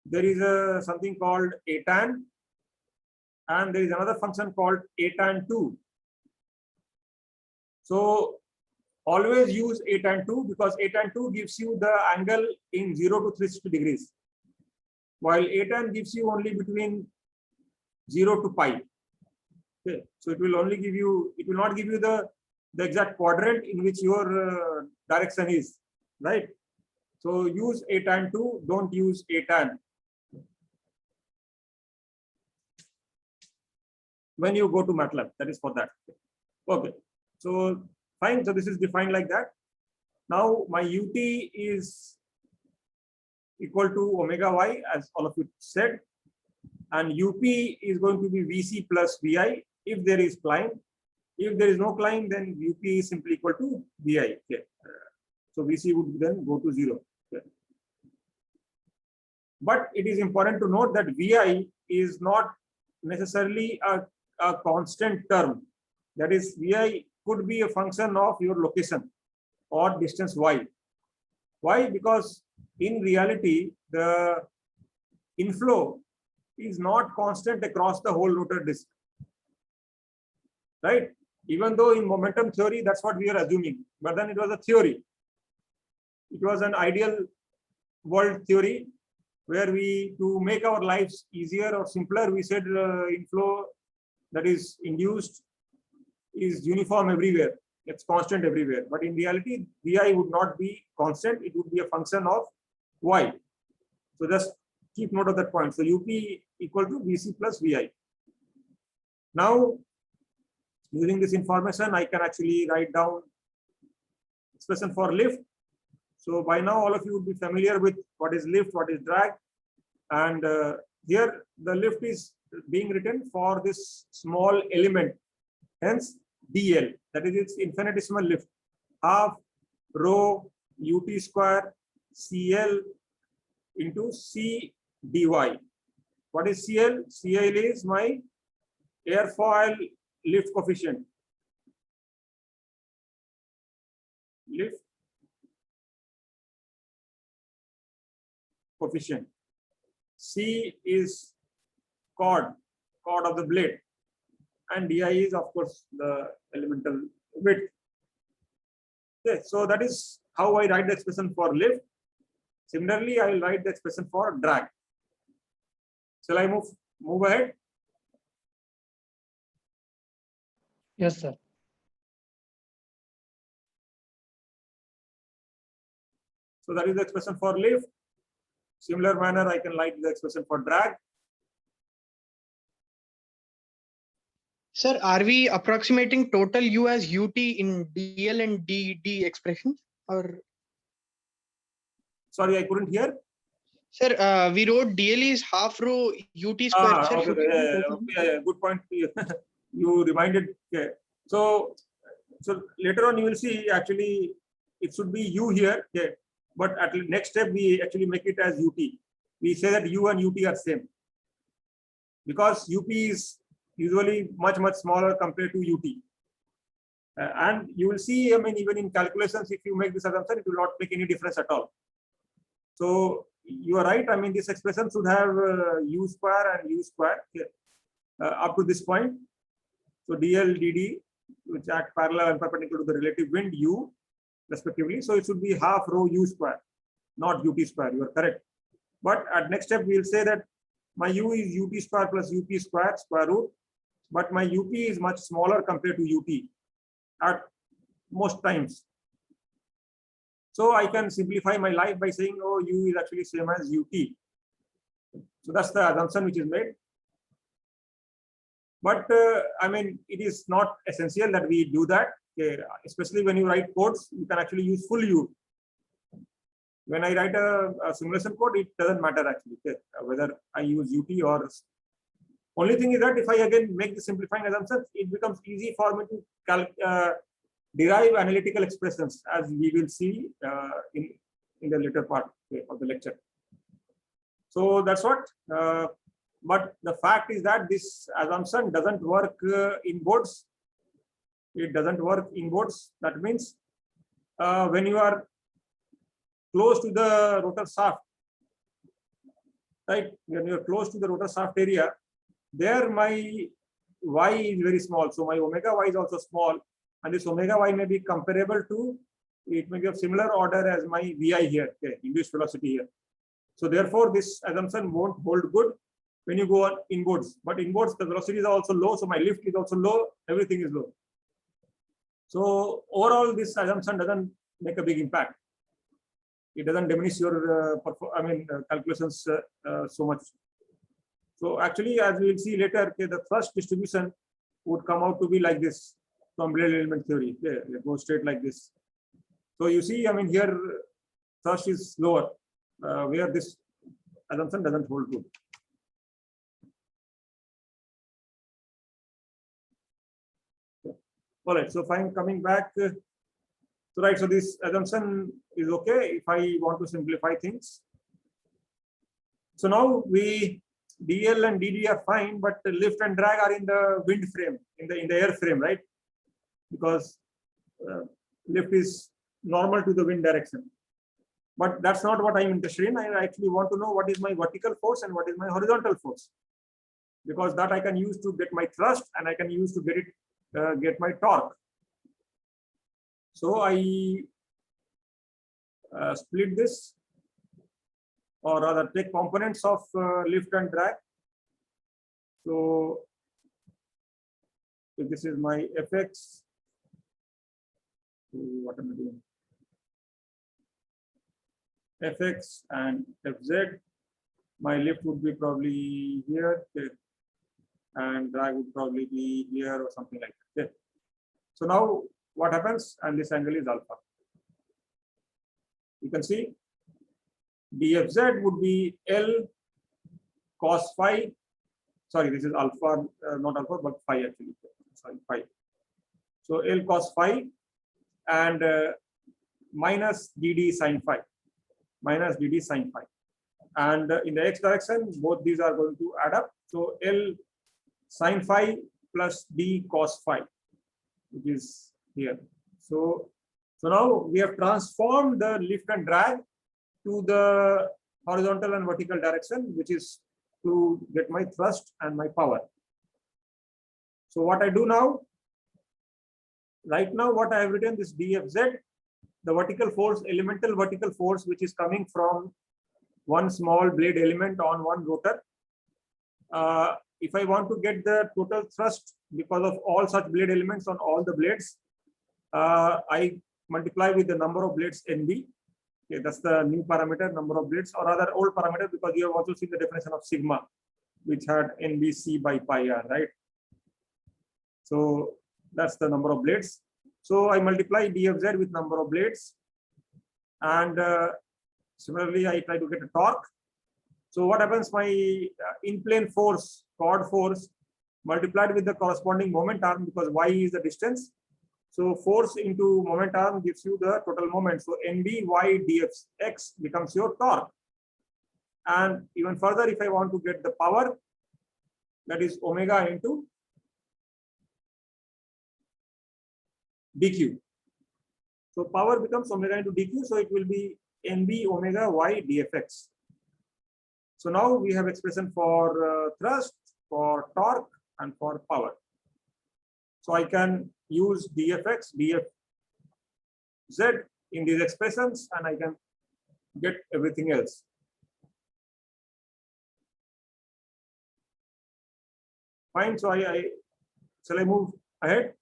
There is something called atan, and there is another function called atan2. So always use atan2 because atan2 gives you the angle in 0 to 360 degrees, while atan gives you only between 0 to pi. Okay. So it will only give you, it will not give you the exact quadrant in which your direction is, right? So use atan2, don't use atan when you go to MATLAB. That is for that. Okay. So fine. So this is defined like that. Now my UT is equal to omega y, as all of you said, and UP is going to be VC plus VI if there is climb. If there is no climb, then UP is simply equal to VI. Okay. So VC would then go to 0. Okay. But it is important to note that VI is not necessarily a constant term. That is, VI could be a function of your location or distance y. Why? Because in reality, the inflow is not constant across the whole rotor disk, right? Even though in momentum theory, that's what we are assuming, but then it was a theory. it was an ideal world theory where we, to make our lives easier or simpler, we said inflow that is induced is uniform everywhere. It's constant everywhere. But in reality, Vi would not be constant. It would be a function of Y. So just keep note of that point. So UP equal to Vc plus Vi. Now, using this information, I can actually write down expression for lift. So by now, all of you would be familiar with what is lift, what is drag. And here, the lift is being written for this small element. Hence, DL, that is its infinitesimal lift, half rho ut square CL into C dy. What is CL? CL is my airfoil lift coefficient. Lift coefficient. C is chord of the blade. And Di is, of course, the elemental width. Okay, so that is how I write the expression for lift. Similarly, I will write the expression for drag. Shall I move ahead? Yes, sir. So that is the expression for lift. Similar manner, I can write the expression for drag. Sir, are we approximating total U as UT in DL and DD expressions? Or Sorry, I couldn't hear. sir, we wrote DL is half rho UT square. Sir, Okay, should it be yeah, good point. You reminded. Okay. So later on you will see actually it should be U here. Okay. But at the next step we actually make it as UT. We say that U and UT are same because UP is usually much smaller compared to UT. And you will see, I mean, even in calculations, if you make this assumption, it will not make any difference at all. So you are right. I mean, this expression should have U square and U square up to this point. So DL, DD, which act parallel and perpendicular to the relative wind U, respectively. So it should be half rho U square, not UT square. You are correct. But at next step, we will say that my U is UT square plus UP square, square root. But my UP is much smaller compared to UT at most times. So I can simplify my life by saying, oh, U is actually same as UT. So that's the assumption which is made. But I mean, it is not essential that we do that. Okay. Especially when you write codes, you can actually use full U. When I write a simulation code, it doesn't matter actually, okay, whether I use UT or. Only thing is that if I again make the simplifying assumptions, it becomes easy for me to derive analytical expressions, as we will see in the later part of the lecture. So that's what. But the fact is that this assumption doesn't work in boards. It doesn't work in boards. That means when you are close to the rotor shaft, right? When you are close to the rotor shaft area, there my Y is very small. So my omega Y is also small. And this omega Y may be comparable to, it may be of similar order as my Vi here, okay, induced velocity here. So therefore, this assumption won't hold good when you go on inboards. But inboards, the velocities are also low. So my lift is also low. Everything is low. So overall, this assumption doesn't make a big impact. It doesn't diminish your calculations so much. So actually, as we will see later, okay, the thrust distribution would come out to be like this from blade element theory. Okay, it goes straight like this. So you see, I mean, here thrust is lower, where this assumption doesn't hold good. Okay. All right. So fine, coming back. So right. So this assumption is okay if I want to simplify things. So now DL and DD are fine, but the lift and drag are in the wind frame, in the air frame, right? Because lift is normal to the wind direction. But that's not what I'm interested in. I actually want to know what is my vertical force and what is my horizontal force, because that I can use to get my thrust and I can use to get my torque. So I split this, or rather take components of lift and drag. So if this is my fx, so what am I doing? Fx and fz, my lift would be probably here, okay, and drag would probably be here or something like that. Okay. So now what happens, and this angle is alpha. You can see dfz would be L cos phi. Sorry, this is alpha, not alpha, but phi actually. Sorry, phi. So L cos phi and minus dd sin phi. Minus dd sin phi. And in the x direction, both these are going to add up. So L sin phi plus d cos phi, which is here. So now we have transformed the lift and drag to the horizontal and vertical direction, which is to get my thrust and my power. So what I do now, right now, what I have written is dfz, the vertical force, elemental vertical force, which is coming from one small blade element on one rotor. If I want to get the total thrust because of all such blade elements on all the blades, I multiply with the number of blades NB. Okay, that's the new parameter, number of blades, or rather old parameter, because you have also seen the definition of sigma, which had NBC by pi r, right? So that's the number of blades. So I multiply dfz with number of blades, and similarly I try to get a torque. So what happens? My in-plane force, chord force, multiplied with the corresponding moment arm, because y is the distance. So force into moment arm gives you the total moment. So NB y dx becomes your torque. And even further, if I want to get the power, that is omega into dq. So power becomes omega into dq. So it will be NB omega y dfx. So now we have expression for thrust, for torque, and for power. So I can use dfx, dfz in these expressions, and I can get everything else. Fine. So shall I move ahead?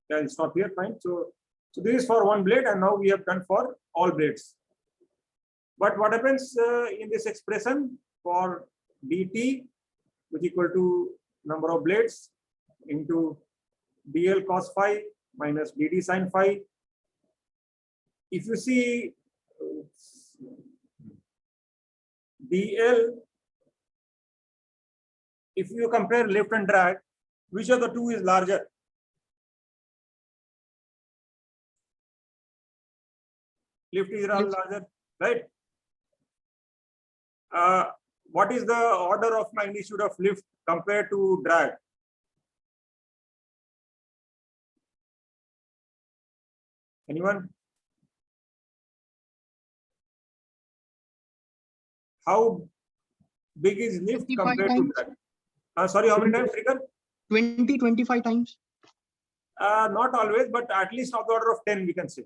Yeah, I'll stop here. Fine. So this is for one blade, and now we have done for all blades. But what happens in this expression for dt, which equal to number of blades into dl cos phi minus dd sin phi. If you see dl, if you compare lift and drag, which of the two is larger? Lift is larger, right? What is the order of magnitude of lift compared to drag? Anyone? How big is lift 25 compared to times. drag? Sorry, how many times, Shrikar? 20-25 times. Not always, but at least of the order of 10, we can say.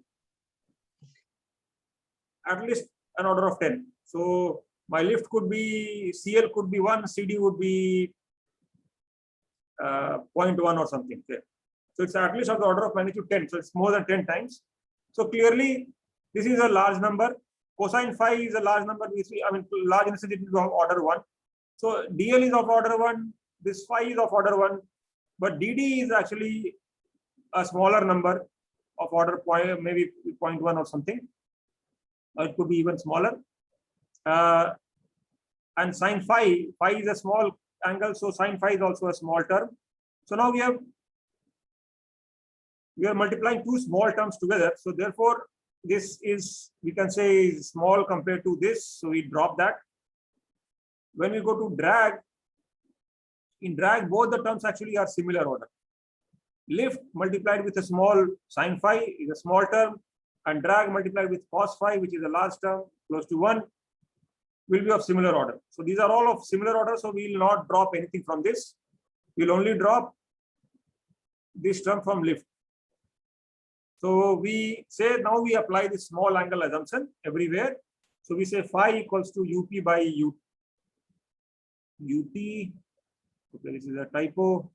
At least an order of 10. So my lift could be, CL could be 1, CD would be 0.1 or something there. So it's at least of the order of magnitude 10. So it's more than 10 times. So clearly, this is a large number. Cosine phi is a large number. I mean, large in the sense it is of order 1. So DL is of order 1. This phi is of order 1. But DD is actually a smaller number of order maybe 0.1 or something. Or it could be even smaller. And sine phi is a small angle, so sine phi is also a small term. So now we are multiplying two small terms together. So therefore, this is, we can say, is small compared to this. So we drop that. When we go to drag, in drag, both the terms actually are similar order. Lift multiplied with a small sine phi is a small term, and drag multiplied with cos phi, which is a large term, close to 1, will be of similar order. So these are all of similar order. So we will not drop anything from this. We will only drop this term from lift. So we say now we apply the small angle assumption everywhere. So we say phi equals to UP by UT. Okay, this is a typo.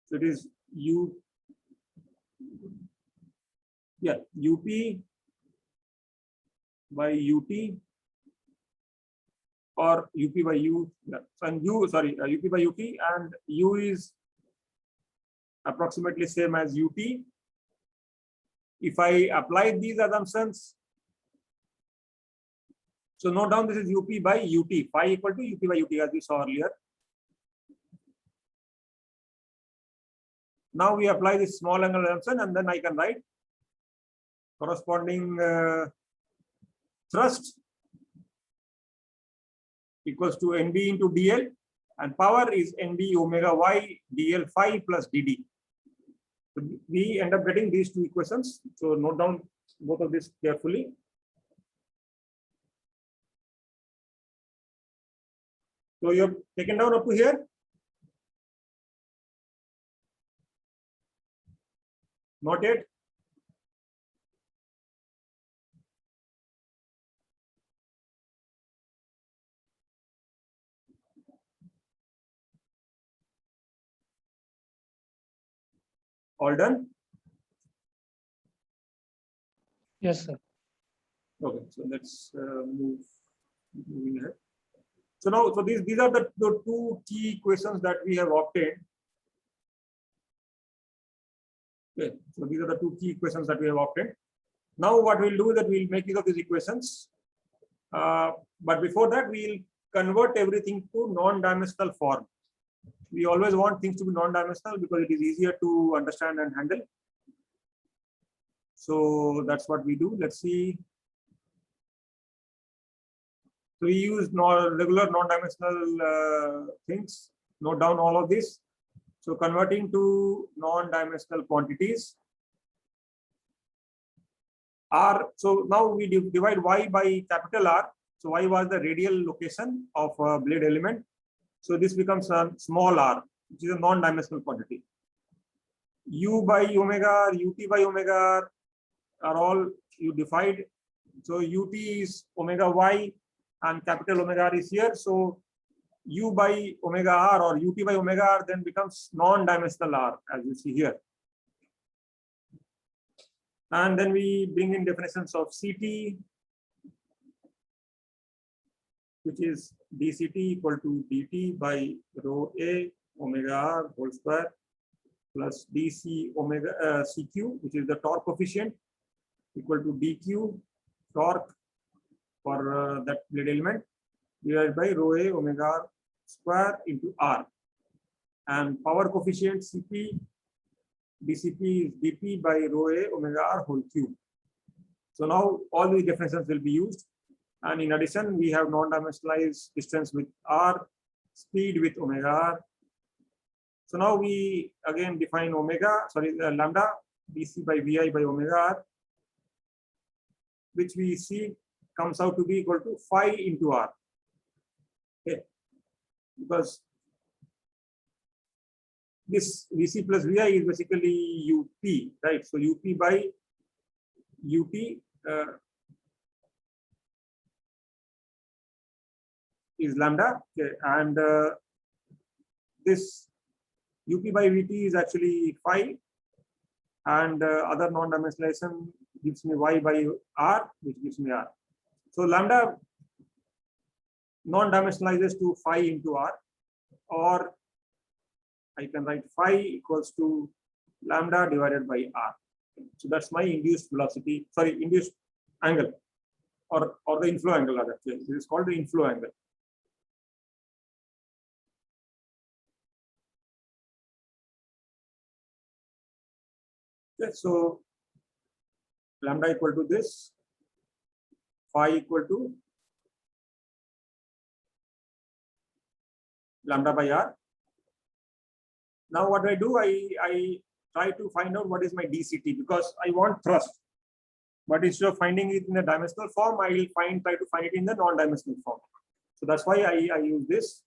So it is UP by UT or UP by U. Yeah. And UP by UT, and U is approximately same as UT. If I apply these assumptions, so note down this is UP by UT, phi equal to UP by UT as we saw earlier. Now we apply this small angle assumption, and then I can write corresponding thrust equals to NB into DL, and power is NB omega y DL phi plus DD. So we end up getting these two equations. So note down both of this carefully. So you have taken down up to here. Not yet. All done? Yes, sir. Okay, so let's moving ahead. So now, so these are the two key equations that we have obtained. Okay, so these are the two key equations that we have obtained. Now what we'll do is that we'll make use of these equations. But before that, we'll convert everything to non-dimensional form. We always want things to be non-dimensional because it is easier to understand and handle. So that's what we do. Let's see. So we use regular non-dimensional things. Note down all of this. So converting to non-dimensional quantities. R. So now we divide Y by capital R. So Y was the radial location of a blade element. So this becomes a small r, which is a non-dimensional quantity. U by omega, UT by omega are all you divide. So UT is omega y and capital omega R is here. So U by omega R or UT by omega R then becomes non-dimensional R, as you see here. And then we bring in definitions of CT, which is dCt equal to dt by rho a omega r whole square plus dc omega cq, which is the torque coefficient, equal to dq torque for that blade element divided by rho a omega r square into r, and power coefficient cp dcp is dp by rho a omega r whole cube. So now all these definitions will be used. And in addition, we have non-dimensionalized distance with r, speed with omega r. So now we again define lambda dc by vi by omega r, which we see comes out to be equal to phi into r. Okay, because this vc plus vi is basically up, right? So up by ut is lambda, okay, and this up by vt is actually phi, and other non-dimensionalization gives me y by r, which gives me r. So lambda non-dimensionalizes to phi into r, or I can write phi equals to lambda divided by r. So that's my induced velocity, induced angle, or the inflow angle rather. This is called the inflow angle. Okay, so lambda equal to this, phi equal to lambda by r. Now what I do, I try to find out what is my dCt, because I want thrust. But instead of finding it in the dimensional form, I will try to find it in the non-dimensional form. So that's why I use this.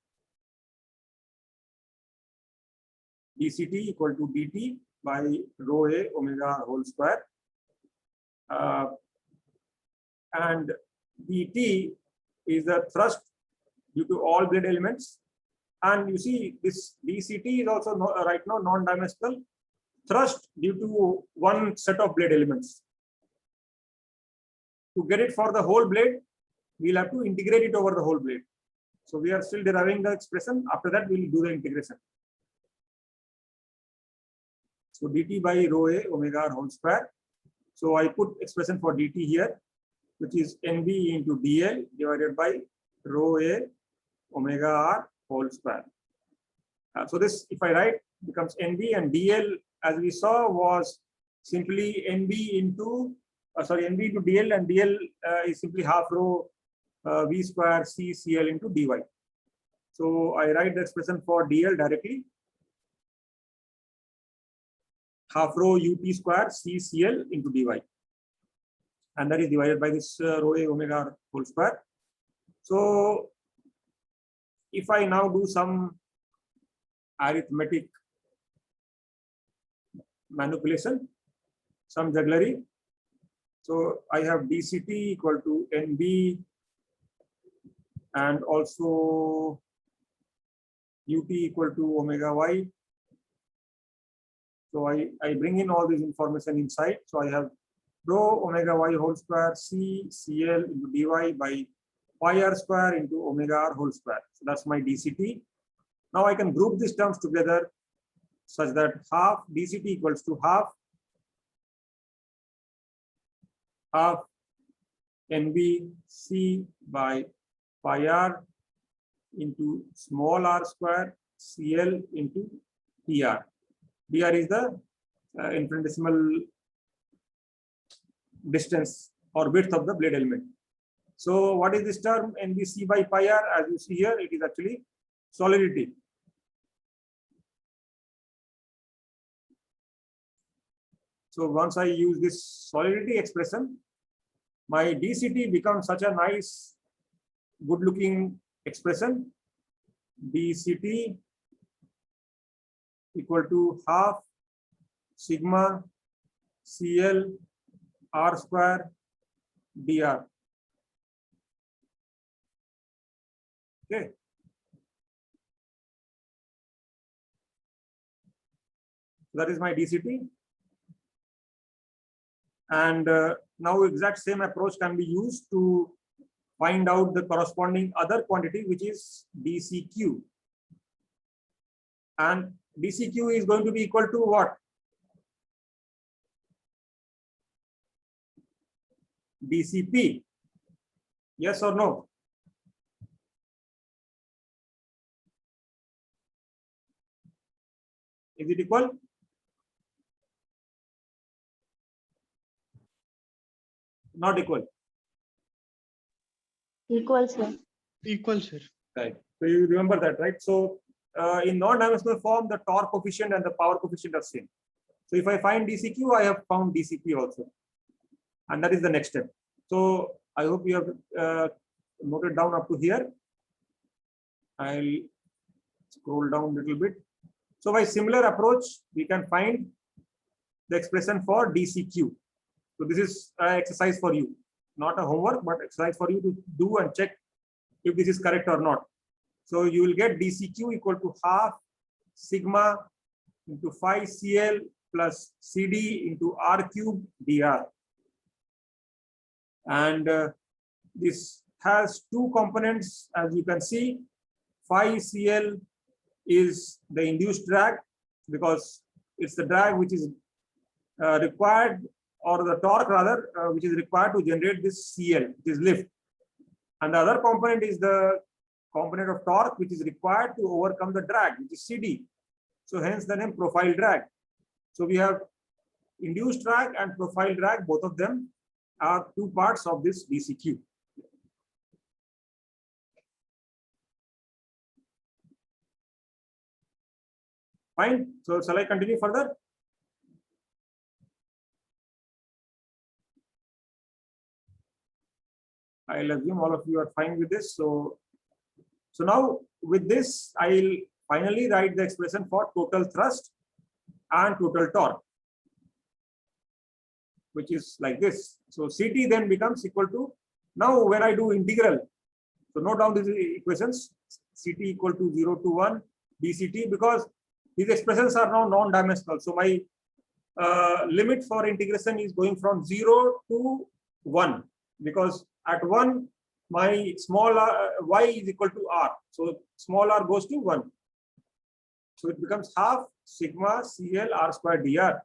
dct equal to dt by rho a omega whole square. And dt is the thrust due to all blade elements. And you see this dct is also right now non-dimensional thrust due to one set of blade elements. To get it for the whole blade, we'll have to integrate it over the whole blade. So we are still deriving the expression. After that, we'll do the integration. So dt by rho a omega r whole square. So I put expression for dt here, which is nb into dl divided by rho a omega r whole square. So this, if I write, becomes nb, and dl, as we saw, was simply nb into nb into dl, and dl is simply half rho v square c cl into dy. So I write the expression for dl directly, half rho ut square c cl into dy, and that is divided by this rho a omega r whole square. So if I now do some arithmetic manipulation, some jugglery, so I have dct equal to nb and also ut equal to omega y. So I bring in all this information inside. So I have rho omega y whole square c cl into dy by pi r square into omega r whole square. So that's my dct. Now I can group these terms together such that half dct equals to half nb c by pi r into small r square cl into dr. Dr is the infinitesimal distance or width of the blade element. So what is this term nbc by pi r? As you see here, it is actually solidity. So once I use this solidity expression, my dct becomes such a nice, good looking expression. dct equal to half sigma cl r square dr. Okay. That is my dct. And now exact same approach can be used to find out the corresponding other quantity, which is dcq. And dcq is going to be equal to what? dcp. Yes or no? Is it equal? Not equal. Equal, sir. Equal, sir. Right. So you remember that, right? So in non-dimensional form, the torque coefficient and the power coefficient are same. So if I find dcq, I have found dcp also. And that is the next step. So I hope you have noted down up to here. I'll scroll down a little bit. So by similar approach, we can find the expression for dcq. So this is an exercise for you, not a homework, but exercise for you to do and check if this is correct or not. So you will get dcq equal to half sigma into phi cl plus cd into r cube dr. And this has two components, as you can see. Phi cl is the induced drag, because it's the drag which is required, or the torque rather, which is required to generate this cl, which is lift. And the other component is the component of torque which is required to overcome the drag, which is cd. So hence the name profile drag. So we have induced drag and profile drag, both of them are two parts of this dcq. Fine. So shall I continue further? I'll assume all of you are fine with this. So now with this, I'll finally write the expression for total thrust and total torque, which is like this. So Ct then becomes equal to, now when I do integral, so note down these equations, Ct equal to 0 to 1 dCt, because these expressions are now non-dimensional. So my limit for integration is going from 0 to 1, because at 1 my small y is equal to r. So small r goes to 1. So it becomes half sigma CL r square dr.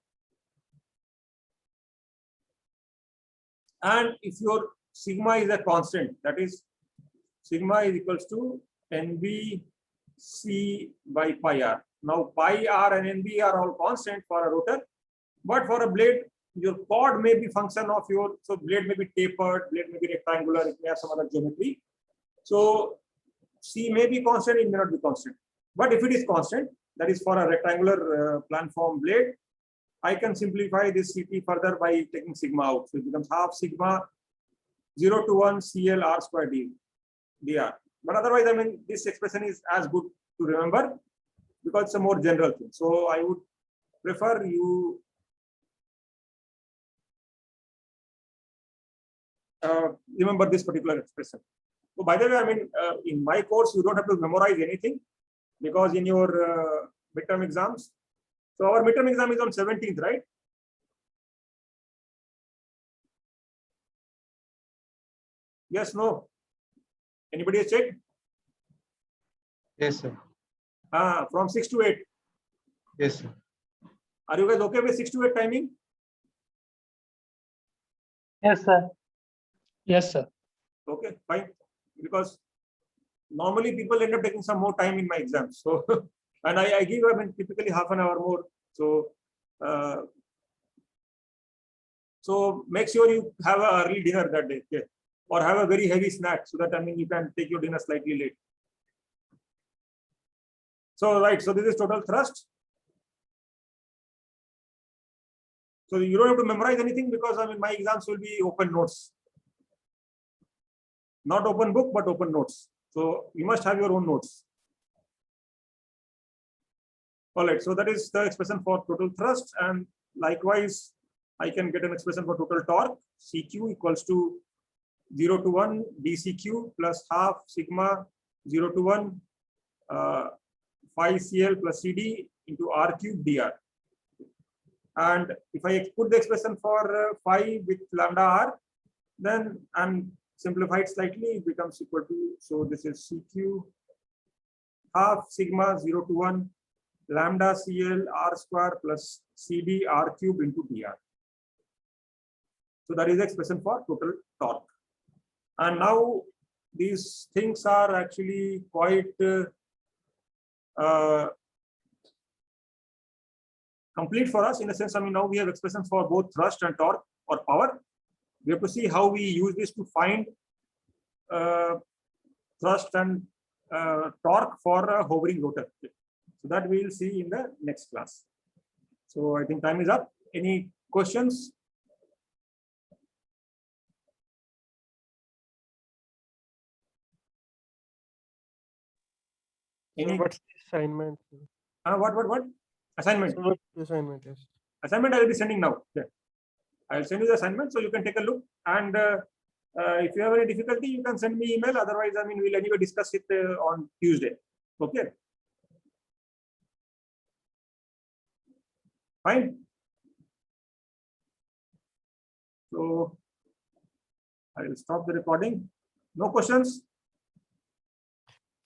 And if your sigma is a constant, that is sigma is equals to NBC by pi r. Now pi r and NB are all constant for a rotor, but for a blade, your chord may be function of your, so blade may be tapered, blade may be rectangular, it may have some other geometry. So C may be constant, it may not be constant. But if it is constant, that is for a rectangular planform blade, I can simplify this Ct further by taking sigma out. So it becomes half sigma 0 to 1 CL r square dr. But otherwise, I mean, this expression is as good to remember because it's a more general thing. So I would prefer you remember this particular expression. So by the way, I mean, in my course, you don't have to memorize anything because in your midterm exams, so our midterm exam is on 17th, right? Yes, no? Anybody has checked? Yes, sir. From 6 to 8. Yes, sir. Are you guys okay with 6 to 8 timing? Yes, sir. Yes, sir. Okay, fine. Because normally people end up taking some more time in my exams. So, and I give, I mean, typically half an hour more. So, so make sure you have an early dinner that day, okay? Or have a very heavy snack so that, I mean, you can take your dinner slightly late. So, right, so this is total thrust. So you don't have to memorize anything because, I mean, my exams will be open notes. Not open book, but open notes. So you must have your own notes. All right, so that is the expression for total thrust, and likewise, I can get an expression for total torque. CQ equals to 0 to 1 dCq plus half sigma 0 to 1 phi CL plus CD into R cube dr. And if I put the expression for phi with lambda r, then and simplified slightly, it becomes equal to, so this is CQ half sigma 0 to 1 lambda CL r square plus CD r cube into dr. So that is the expression for total torque. And now these things are actually quite complete for us in a sense. I mean, now we have expressions for both thrust and torque or power. We have to see how we use this to find thrust and torque for a hovering rotor. So that we will see in the next class. So I think time is up. Any questions? Any What's the assignment? what? Assignment. So what's the assignment? Yes. Assignment I will be sending now. Yeah. I'll send you the assignment so you can take a look. And if you have any difficulty, you can send me email. Otherwise, I mean, we'll anyway discuss it on Tuesday. Okay. Fine. So I will stop the recording. No questions?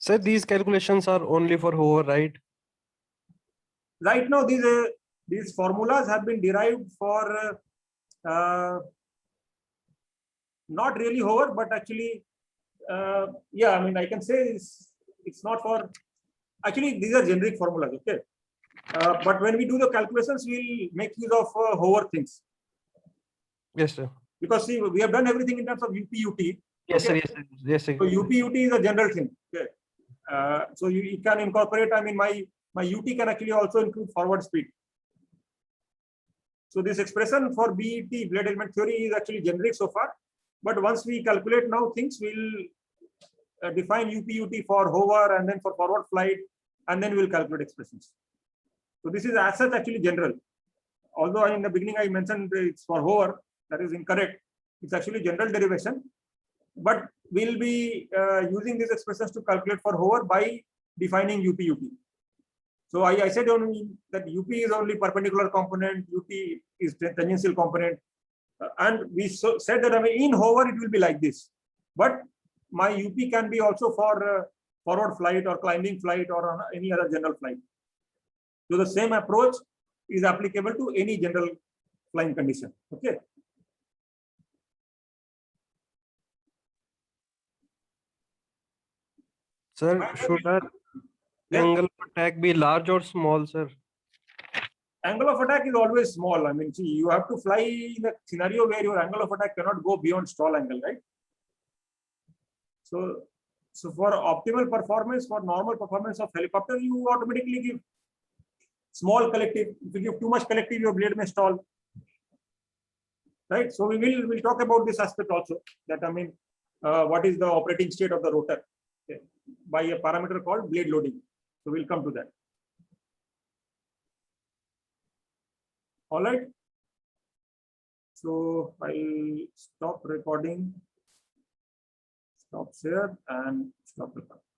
Sir, these calculations are only for hover, right? Right now, these formulas have been derived for not really hover, but actually, yeah, I mean, I can say it's not for, actually, these are generic formulas, okay? But when we do the calculations, we'll make use of hover things. Yes, sir. Because see, we have done everything in terms of UP-UT. Yes, sir. Okay? Yes, sir. Yes, sir. So UP-UT is a general thing. Okay. So you can incorporate, I mean, my UT can actually also include forward speed. So this expression for BET, blade element theory, is actually generic so far. But once we calculate now things, we'll define UP-UT for hover and then for forward flight and then we'll calculate expressions. So this is as such actually general. Although in the beginning I mentioned it's for hover, that is incorrect. It's actually general derivation, but we'll be using these expressions to calculate for hover by defining UP. So I said only that UP is only perpendicular component, UP is tangential component, and we said that I mean in hover it will be like this, but my UP can be also for forward flight or climbing flight or on any other general flight. So the same approach is applicable to any general flying condition. Okay. Sir, should our Yeah. angle of attack be large or small, sir? Angle of attack is always small. I mean, see, you have to fly in a scenario where your angle of attack cannot go beyond stall angle, right? So for optimal performance, for normal performance of helicopter, you automatically give small collective. If you give too much collective, your blade may stall. Right. So we'll talk about this aspect also. That I mean, what is the operating state of the rotor by a parameter called blade loading. So we'll come to that. All right. So I'll stop recording, stop share, and stop recording.